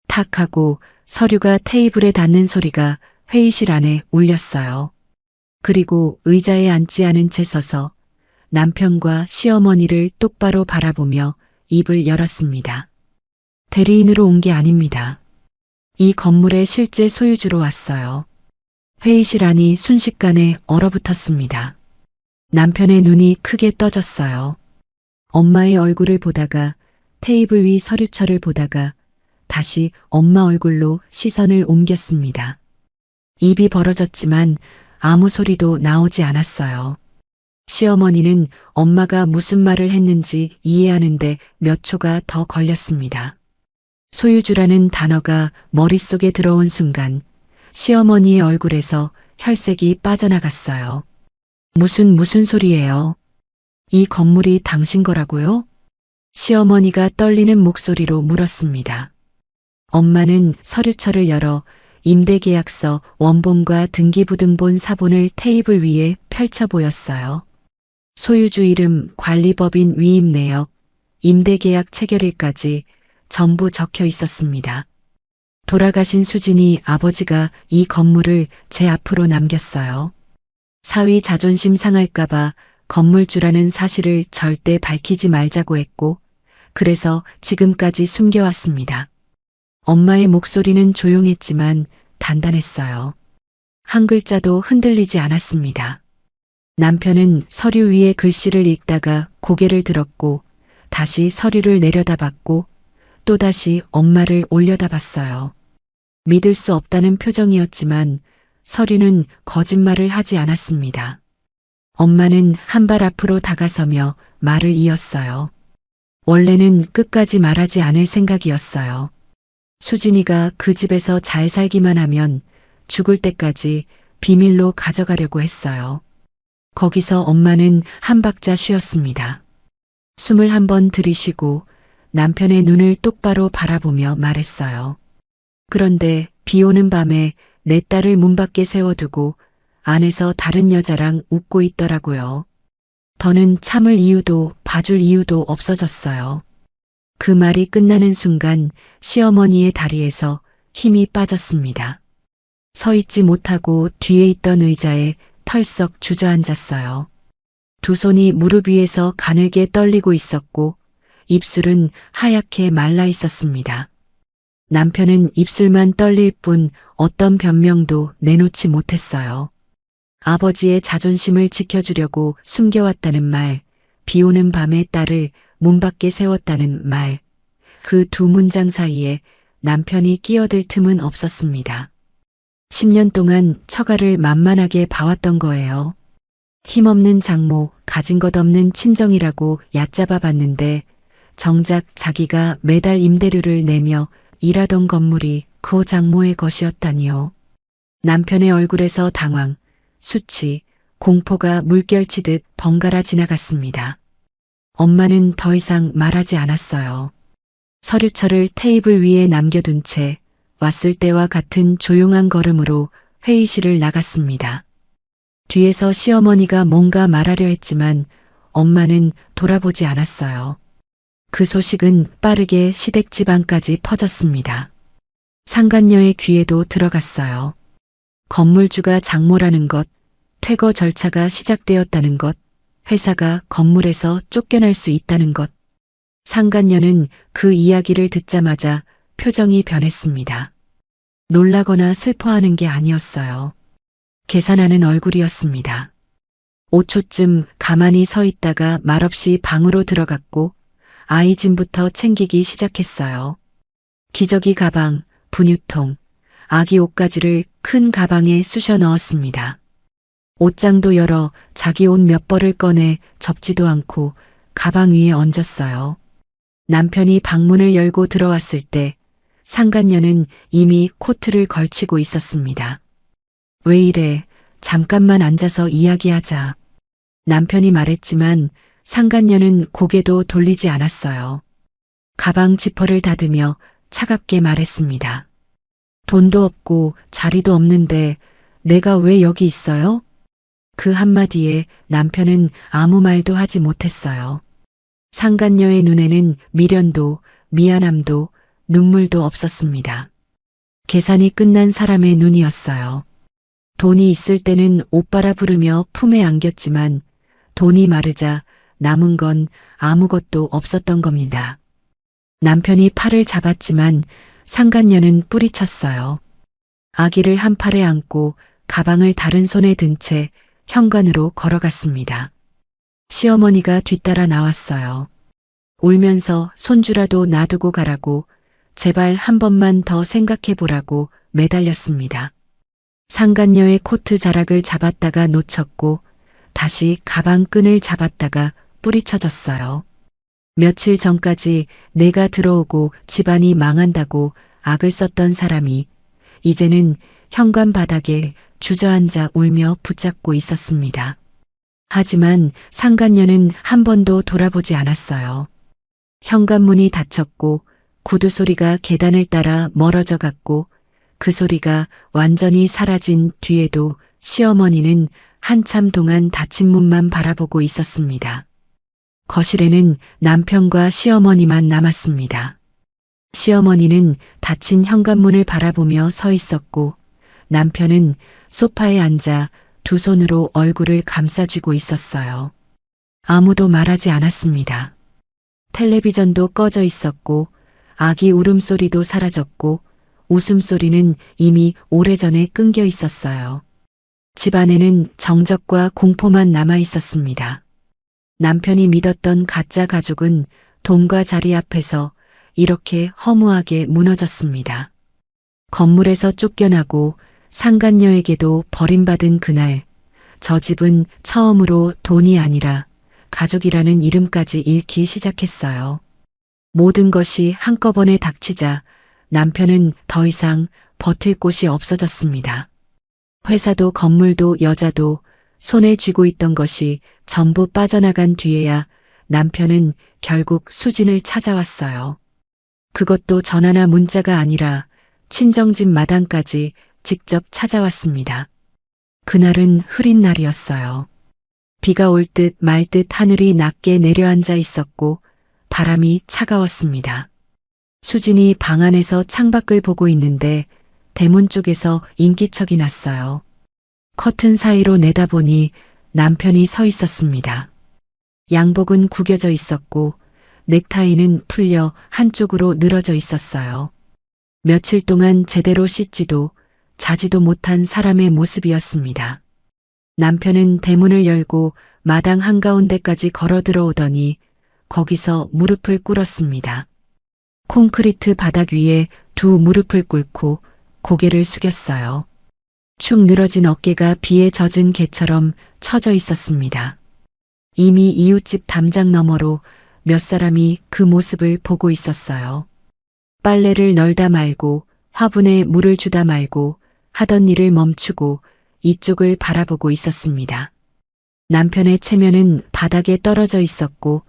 탁 하고 서류가 테이블에 닿는 소리가 회의실 안에 울렸어요. 그리고 의자에 앉지 않은 채 서서 남편과 시어머니를 똑바로 바라보며 입을 열었습니다. 대리인으로 온 게 아닙니다. 이 건물의 실제 소유주로 왔어요. 회의실 안이 순식간에 얼어붙었습니다. 남편의 눈이 크게 떠졌어요. 엄마의 얼굴을 보다가 테이블 위 서류철을 보다가 다시 엄마 얼굴로 시선을 옮겼습니다. 입이 벌어졌지만 아무 소리도 나오지 않았어요. 시어머니는 엄마가 무슨 말을 했는지 이해하는데 몇 초가 더 걸렸습니다. 소유주라는 단어가 머릿속에 들어온 순간 시어머니의 얼굴에서 혈색이 빠져나갔어요. 무슨 소리예요? 이 건물이 당신 거라고요? 시어머니가 떨리는 목소리로 물었습니다. 엄마는 서류철을 열어 임대계약서 원본과 등기부등본 사본을 테이블 위에 펼쳐 보였어요. 소유주 이름, 관리법인 위임 내역, 임대계약 체결일까지 전부 적혀 있었습니다. 돌아가신 수진이 아버지가 이 건물을 제 앞으로 남겼어요. 사위 자존심 상할까봐 건물주라는 사실을 절대 밝히지 말자고 했고, 그래서 지금까지 숨겨왔습니다. 엄마의 목소리는 조용했지만 단단했어요. 한 글자도 흔들리지 않았습니다. 남편은 서류 위에 글씨를 읽다가 고개를 들었고, 다시 서류를 내려다봤고, 또다시 엄마를 올려다봤어요. 믿을 수 없다는 표정이었지만 서류는 거짓말을 하지 않았습니다. 엄마는 한 발 앞으로 다가서며 말을 이었어요. 원래는 끝까지 말하지 않을 생각이었어요. 수진이가 그 집에서 잘 살기만 하면 죽을 때까지 비밀로 가져가려고 했어요. 거기서 엄마는 한 박자 쉬었습니다. 숨을 한 번 들이쉬고 남편의 눈을 똑바로 바라보며 말했어요. 그런데 비 오는 밤에 내 딸을 문 밖에 세워두고 안에서 다른 여자랑 웃고 있더라고요. 더는 참을 이유도 봐줄 이유도 없어졌어요. 그 말이 끝나는 순간 시어머니의 다리에서 힘이 빠졌습니다. 서 있지 못하고 뒤에 있던 의자에 털썩 주저앉았어요. 두 손이 무릎 위에서 가늘게 떨리고 있었고 입술은 하얗게 말라 있었습니다. 남편은 입술만 떨릴 뿐 어떤 변명도 내놓지 못했어요. 아버지의 자존심을 지켜주려고 숨겨왔다는 말, 비 오는 밤에 딸을 문 밖에 세웠다는 말, 그 두 문장 사이에 남편이 끼어들 틈은 없었습니다. 10년 동안 처가를 만만하게 봐왔던 거예요. 힘없는 장모, 가진 것 없는 친정이라고 얕잡아 봤는데 정작 자기가 매달 임대료를 내며 일하던 건물이 그 장모의 것이었다니요. 남편의 얼굴에서 당황, 수치, 공포가 물결치듯 번갈아 지나갔습니다. 엄마는 더 이상 말하지 않았어요. 서류철을 테이블 위에 남겨둔 채 왔을 때와 같은 조용한 걸음으로 회의실을 나갔습니다. 뒤에서 시어머니가 뭔가 말하려 했지만 엄마는 돌아보지 않았어요. 그 소식은 빠르게 시댁 지방까지 퍼졌습니다. 상간녀의 귀에도 들어갔어요. 건물주가 장모라는 것, 퇴거 절차가 시작되었다는 것, 회사가 건물에서 쫓겨날 수 있다는 것. 상간녀는 그 이야기를 듣자마자 표정이 변했습니다. 놀라거나 슬퍼하는 게 아니었어요. 계산하는 얼굴이었습니다. 5초쯤 가만히 서 있다가 말없이 방으로 들어갔고 아이 짐부터 챙기기 시작했어요. 기저귀 가방, 분유통, 아기 옷가지를 큰 가방에 쑤셔 넣었습니다. 옷장도 열어 자기 옷 몇 벌을 꺼내 접지도 않고 가방 위에 얹었어요. 남편이 방문을 열고 들어왔을 때 상간녀는 이미 코트를 걸치고 있었습니다. 왜 이래? 잠깐만 앉아서 이야기하자. 남편이 말했지만 상간녀는 고개도 돌리지 않았어요. 가방 지퍼를 닫으며 차갑게 말했습니다. 돈도 없고 자리도 없는데 내가 왜 여기 있어요? 그 한마디에 남편은 아무 말도 하지 못했어요. 상간녀의 눈에는 미련도 미안함도 눈물도 없었습니다. 계산이 끝난 사람의 눈이었어요. 돈이 있을 때는 오빠라 부르며 품에 안겼지만 돈이 마르자 남은 건 아무것도 없었던 겁니다. 남편이 팔을 잡았지만 상간녀는 뿌리쳤어요. 아기를 한 팔에 안고 가방을 다른 손에 든 채 현관으로 걸어갔습니다. 시어머니가 뒤따라 나왔어요. 울면서 손주라도 놔두고 가라고 제발 한 번만 더 생각해 보라고 매달렸습니다. 상간녀의 코트 자락을 잡았다가 놓쳤고 다시 가방 끈을 잡았다가 뿌리쳐졌어요. 며칠 전까지 내가 들어오고 집안이 망한다고 악을 썼던 사람이 이제는 현관 바닥에 주저앉아 울며 붙잡고 있었습니다. 하지만 상간녀는 한 번도 돌아보지 않았어요. 현관문이 닫혔고 구두 소리가 계단을 따라 멀어져 갔고 그 소리가 완전히 사라진 뒤에도 시어머니는 한참 동안 닫힌 문만 바라보고 있었습니다. 거실에는 남편과 시어머니만 남았습니다. 시어머니는 닫힌 현관문을 바라보며 서 있었고 남편은 소파에 앉아 두 손으로 얼굴을 감싸쥐고 있었어요. 아무도 말하지 않았습니다. 텔레비전도 꺼져 있었고 아기 울음소리도 사라졌고 웃음소리는 이미 오래전에 끊겨 있었어요. 집안에는 정적과 공포만 남아 있었습니다. 남편이 믿었던 가짜 가족은 돈과 자리 앞에서 이렇게 허무하게 무너졌습니다. 건물에서 쫓겨나고 상간녀에게도 버림받은 그날, 저 집은 처음으로 돈이 아니라 가족이라는 이름까지 잃기 시작했어요. 모든 것이 한꺼번에 닥치자 남편은 더 이상 버틸 곳이 없어졌습니다. 회사도 건물도 여자도 손에 쥐고 있던 것이 전부 빠져나간 뒤에야 남편은 결국 수진을 찾아왔어요. 그것도 전화나 문자가 아니라 친정집 마당까지 직접 찾아왔습니다. 그날은 흐린 날이었어요. 비가 올 듯 말 듯 하늘이 낮게 내려앉아 있었고 바람이 차가웠습니다. 수진이 방 안에서 창밖을 보고 있는데 대문 쪽에서 인기척이 났어요. 커튼 사이로 내다보니 남편이 서 있었습니다. 양복은 구겨져 있었고 넥타이는 풀려 한쪽으로 늘어져 있었어요. 며칠 동안 제대로 씻지도 자지도 못한 사람의 모습이었습니다. 남편은 대문을 열고 마당 한가운데까지 걸어 들어오더니 거기서 무릎을 꿇었습니다. 콘크리트 바닥 위에 두 무릎을 꿇고 고개를 숙였어요. 축 늘어진 어깨가 비에 젖은 개처럼 처져 있었습니다. 이미 이웃집 담장 너머로 몇 사람이 그 모습을 보고 있었어요. 빨래를 널다 말고 화분에 물을 주다 말고 하던 일을 멈추고 이쪽을 바라보고 있었습니다. 남편의 체면은 바닥에 떨어져 있었고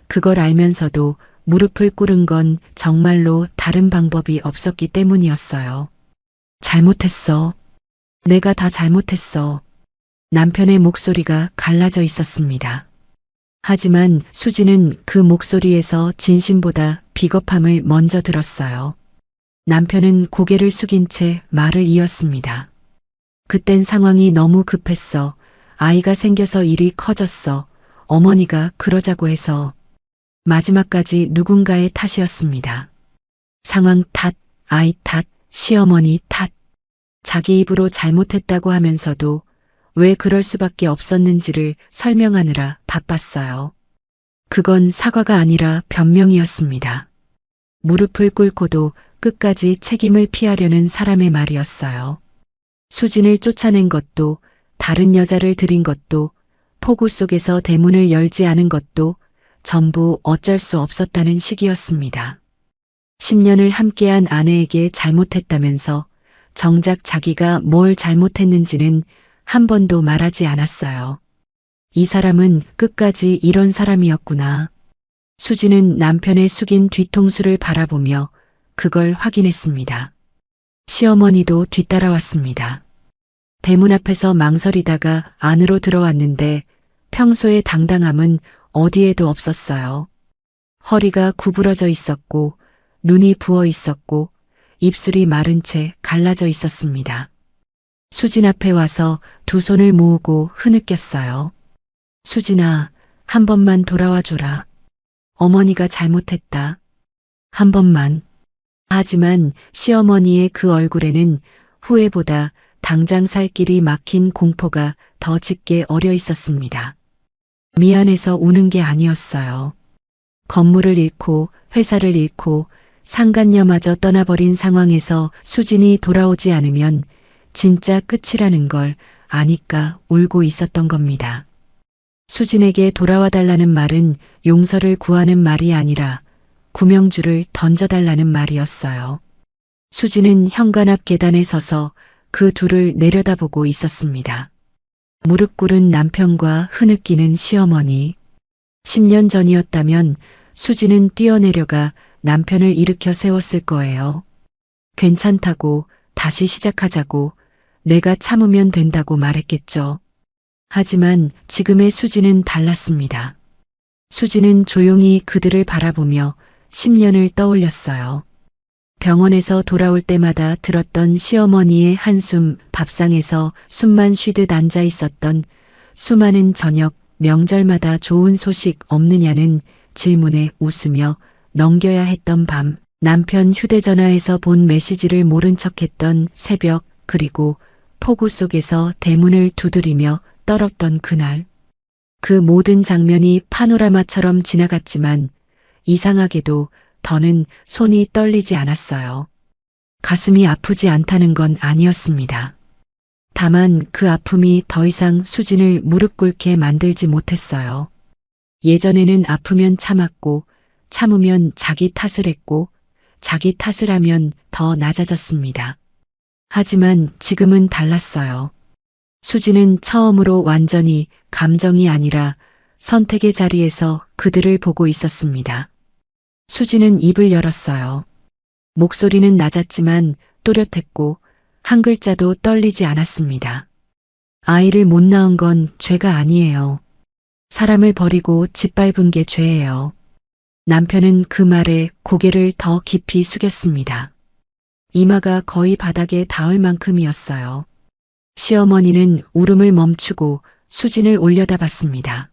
그걸 알면서도 무릎을 꿇은 건 정말로 다른 방법이 없었기 때문이었어요. 잘못했어. 내가 다 잘못했어. 남편의 목소리가 갈라져 있었습니다. 하지만 수지는 그 목소리에서 진심보다 비겁함을 먼저 들었어요. 남편은 고개를 숙인 채 말을 이었습니다. 그땐 상황이 너무 급했어. 아이가 생겨서 일이 커졌어. 어머니가 그러자고 해서. 마지막까지 누군가의 탓이었습니다. 상황 탓, 아이 탓, 시어머니 탓. 자기 입으로 잘못했다고 하면서도 왜 그럴 수밖에 없었는지를 설명하느라 바빴어요. 그건 사과가 아니라 변명이었습니다. 무릎을 꿇고도 끝까지 책임을 피하려는 사람의 말이었어요. 수진을 쫓아낸 것도, 다른 여자를 들인 것도, 폭우 속에서 대문을 열지 않은 것도 전부 어쩔 수 없었다는 식이었습니다. 10년을 함께한 아내에게 잘못했다면서 정작 자기가 뭘 잘못했는지는 한 번도 말하지 않았어요. 이 사람은 끝까지 이런 사람이었구나. 수지는 남편의 숙인 뒤통수를 바라보며 그걸 확인했습니다. 시어머니도 뒤따라왔습니다. 대문 앞에서 망설이다가 안으로 들어왔는데 평소의 당당함은 어디에도 없었어요. 허리가 구부러져 있었고 눈이 부어 있었고 입술이 마른 채 갈라져 있었습니다. 수진 앞에 와서 두 손을 모으고 흐느꼈어요. 수진아, 한 번만 돌아와 줘라. 어머니가 잘못했다. 한 번만. 하지만 시어머니의 그 얼굴에는 후회보다 당장 살 길이 막힌 공포가 더 짙게 어려 있었습니다. 미안해서 우는 게 아니었어요. 건물을 잃고 회사를 잃고 상간녀마저 떠나버린 상황에서 수진이 돌아오지 않으면 진짜 끝이라는 걸 아니까 울고 있었던 겁니다. 수진에게 돌아와 달라는 말은 용서를 구하는 말이 아니라 구명주를 던져달라는 말이었어요. 수진은 현관 앞 계단에 서서 그 둘을 내려다보고 있었습니다. 무릎 꿇은 남편과 흐느끼는 시어머니. 10년 전이었다면 수진은 뛰어내려가 남편을 일으켜 세웠을 거예요. 괜찮다고, 다시 시작하자고, 내가 참으면 된다고 말했겠죠. 하지만 지금의 수진은 달랐습니다. 수진은 조용히 그들을 바라보며 10년을 떠올렸어요. 병원에서 돌아올 때마다 들었던 시어머니의 한숨, 밥상에서 숨만 쉬듯 앉아 있었던 수많은 저녁, 명절마다 좋은 소식 없느냐는 질문에 웃으며 넘겨야 했던 밤, 남편 휴대전화에서 본 메시지를 모른 척했던 새벽, 그리고 폭우 속에서 대문을 두드리며 떨었던 그날. 그 모든 장면이 파노라마처럼 지나갔지만 이상하게도 더는 손이 떨리지 않았어요. 가슴이 아프지 않다는 건 아니었습니다. 다만 그 아픔이 더 이상 수진을 무릎 꿇게 만들지 못했어요. 예전에는 아프면 참았고, 참으면 자기 탓을 했고, 자기 탓을 하면 더 낮아졌습니다. 하지만 지금은 달랐어요. 수진은 처음으로 완전히 감정이 아니라 선택의 자리에서 그들을 보고 있었습니다. 수진은 입을 열었어요. 목소리는 낮았지만 또렷했고 한 글자도 떨리지 않았습니다. 아이를 못 낳은 건 죄가 아니에요. 사람을 버리고 짓밟은 게 죄예요. 남편은 그 말에 고개를 더 깊이 숙였습니다. 이마가 거의 바닥에 닿을 만큼이었어요. 시어머니는 울음을 멈추고 수진을 올려다봤습니다.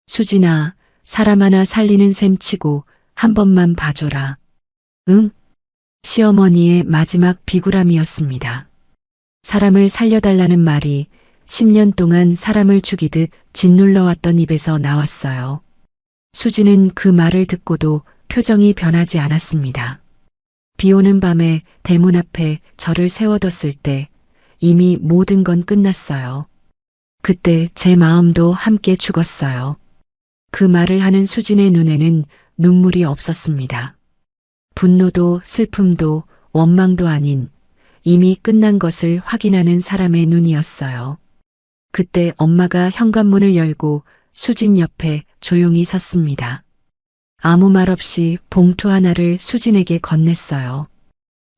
수진아, 사람 하나 살리는 셈 치고 한 번만 봐줘라. 응? 시어머니의 마지막 비굴함이었습니다. 사람을 살려달라는 말이 10년 동안 사람을 죽이듯 짓눌러왔던 입에서 나왔어요. 수진은 그 말을 듣고도 표정이 변하지 않았습니다. 비 오는 밤에 대문 앞에 저를 세워뒀을 때 이미 모든 건 끝났어요. 그때 제 마음도 함께 죽었어요. 그 말을 하는 수진의 눈에는 눈물이 없었습니다. 분노도 슬픔도 원망도 아닌 이미 끝난 것을 확인하는 사람의 눈이었어요. 그때 엄마가 현관문을 열고 수진 옆에 조용히 섰습니다. 아무 말 없이 봉투 하나를 수진에게 건넸어요.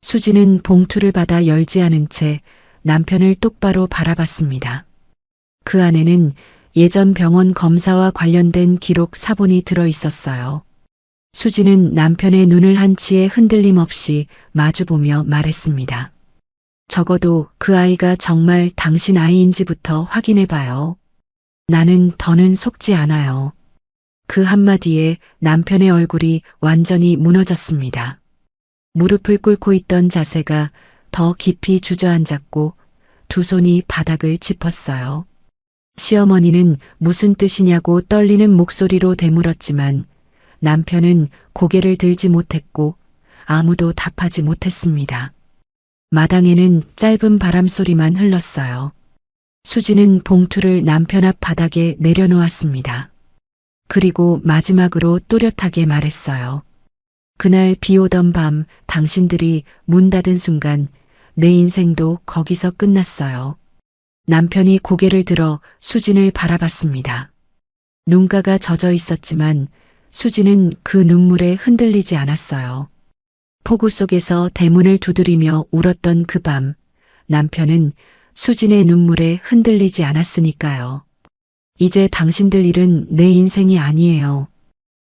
수진은 봉투를 받아 열지 않은 채 남편을 똑바로 바라봤습니다. 그 안에는 예전 병원 검사와 관련된 기록 사본이 들어 있었어요. 수진은 남편의 눈을 한치의 흔들림 없이 마주보며 말했습니다. 적어도 그 아이가 정말 당신 아이인지부터 확인해봐요. 나는 더는 속지 않아요. 그 한마디에 남편의 얼굴이 완전히 무너졌습니다. 무릎을 꿇고 있던 자세가 더 깊이 주저앉았고 두 손이 바닥을 짚었어요. 시어머니는 무슨 뜻이냐고 떨리는 목소리로 되물었지만 남편은 고개를 들지 못했고 아무도 답하지 못했습니다. 마당에는 짧은 바람 소리만 흘렀어요. 수지는 봉투를 남편 앞 바닥에 내려놓았습니다. 그리고 마지막으로 또렷하게 말했어요. 그날 비 오던 밤 당신들이 문 닫은 순간 내 인생도 거기서 끝났어요. 남편이 고개를 들어 수진을 바라봤습니다. 눈가가 젖어 있었지만 수진은 그 눈물에 흔들리지 않았어요. 폭우 속에서 대문을 두드리며 울었던 그 밤, 남편은 수진의 눈물에 흔들리지 않았으니까요. 이제 당신들 일은 내 인생이 아니에요.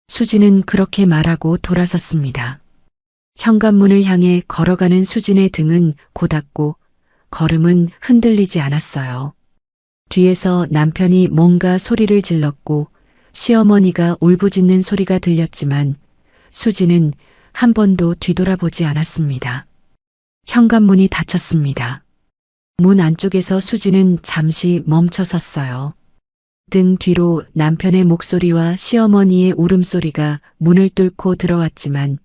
수진은 그렇게 말하고 돌아섰습니다. 현관문을 향해 걸어가는 수진의 등은 고닫고 걸음은 흔들리지 않았어요. 뒤에서 남편이 뭔가 소리를 질렀고 시어머니가 울부짖는 소리가 들렸지만 수진은 한 번도 뒤돌아보지 않았습니다. 현관문이 닫혔습니다. 문 안쪽에서 수진은 잠시 멈춰 섰어요. 등 뒤로 남편의 목소리와 시어머니의 울음소리가 문을 뚫고 들어왔지만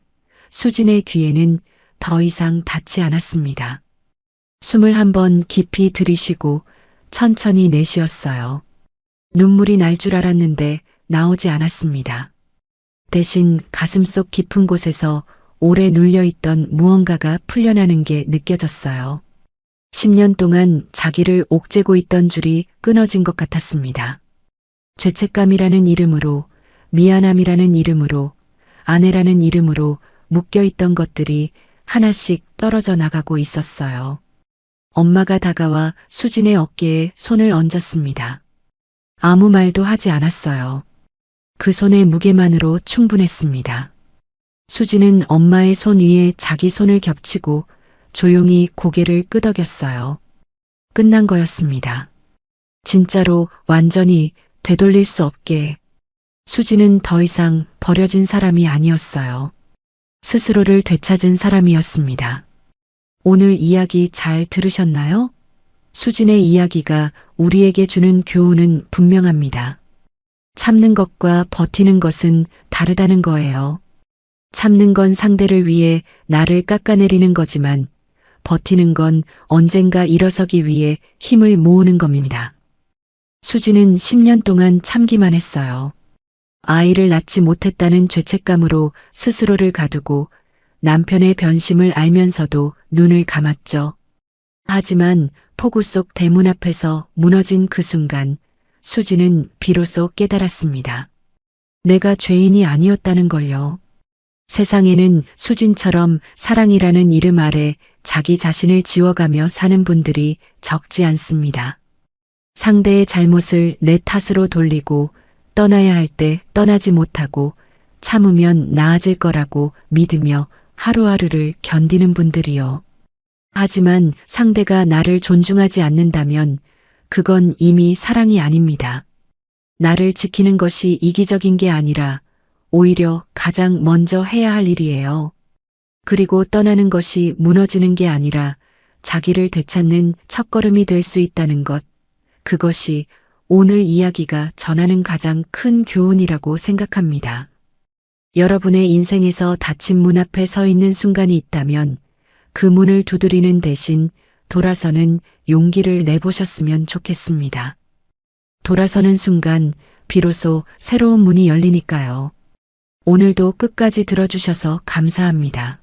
수진의 귀에는 더 이상 닿지 않았습니다. 숨을 한번 깊이 들이쉬고 천천히 내쉬었어요. 눈물이 날 줄 알았는데 나오지 않았습니다. 대신 가슴속 깊은 곳에서 오래 눌려있던 무언가가 풀려나는 게 느껴졌어요. 10년 동안 자기를 옥죄고 있던 줄이 끊어진 것 같았습니다. 죄책감이라는 이름으로, 미안함이라는 이름으로, 아내라는 이름으로 묶여있던 것들이 하나씩 떨어져 나가고 있었어요. 엄마가 다가와 수진의 어깨에 손을 얹었습니다. 아무 말도 하지 않았어요. 그 손의 무게만으로 충분했습니다. 수진은 엄마의 손 위에 자기 손을 겹치고 조용히 고개를 끄덕였어요. 끝난 거였습니다. 진짜로 완전히 되돌릴 수 없게. 수진은 더 이상 버려진 사람이 아니었어요. 스스로를 되찾은 사람이었습니다. 오늘 이야기 잘 들으셨나요? 수진의 이야기가 우리에게 주는 교훈은 분명합니다. 참는 것과 버티는 것은 다르다는 거예요. 참는 건 상대를 위해 나를 깎아내리는 거지만 버티는 건 언젠가 일어서기 위해 힘을 모으는 겁니다. 수진은 10년 동안 참기만 했어요. 아이를 낳지 못했다는 죄책감으로 스스로를 가두고 남편의 변심을 알면서도 눈을 감았죠. 하지만 폭우 속 대문 앞에서 무너진 그 순간 수진은 비로소 깨달았습니다. 내가 죄인이 아니었다는 걸요. 세상에는 수진처럼 사랑이라는 이름 아래 자기 자신을 지워가며 사는 분들이 적지 않습니다. 상대의 잘못을 내 탓으로 돌리고 떠나야 할 때 떠나지 못하고 참으면 나아질 거라고 믿으며 하루하루를 견디는 분들이요. 하지만 상대가 나를 존중하지 않는다면 그건 이미 사랑이 아닙니다. 나를 지키는 것이 이기적인 게 아니라 오히려 가장 먼저 해야 할 일이에요. 그리고 떠나는 것이 무너지는 게 아니라 자기를 되찾는 첫걸음이 될 수 있다는 것. 그것이 오늘 이야기가 전하는 가장 큰 교훈이라고 생각합니다. 여러분의 인생에서 닫힌 문 앞에 서 있는 순간이 있다면 그 문을 두드리는 대신 돌아서는 용기를 내보셨으면 좋겠습니다. 돌아서는 순간 비로소 새로운 문이 열리니까요. 오늘도 끝까지 들어주셔서 감사합니다.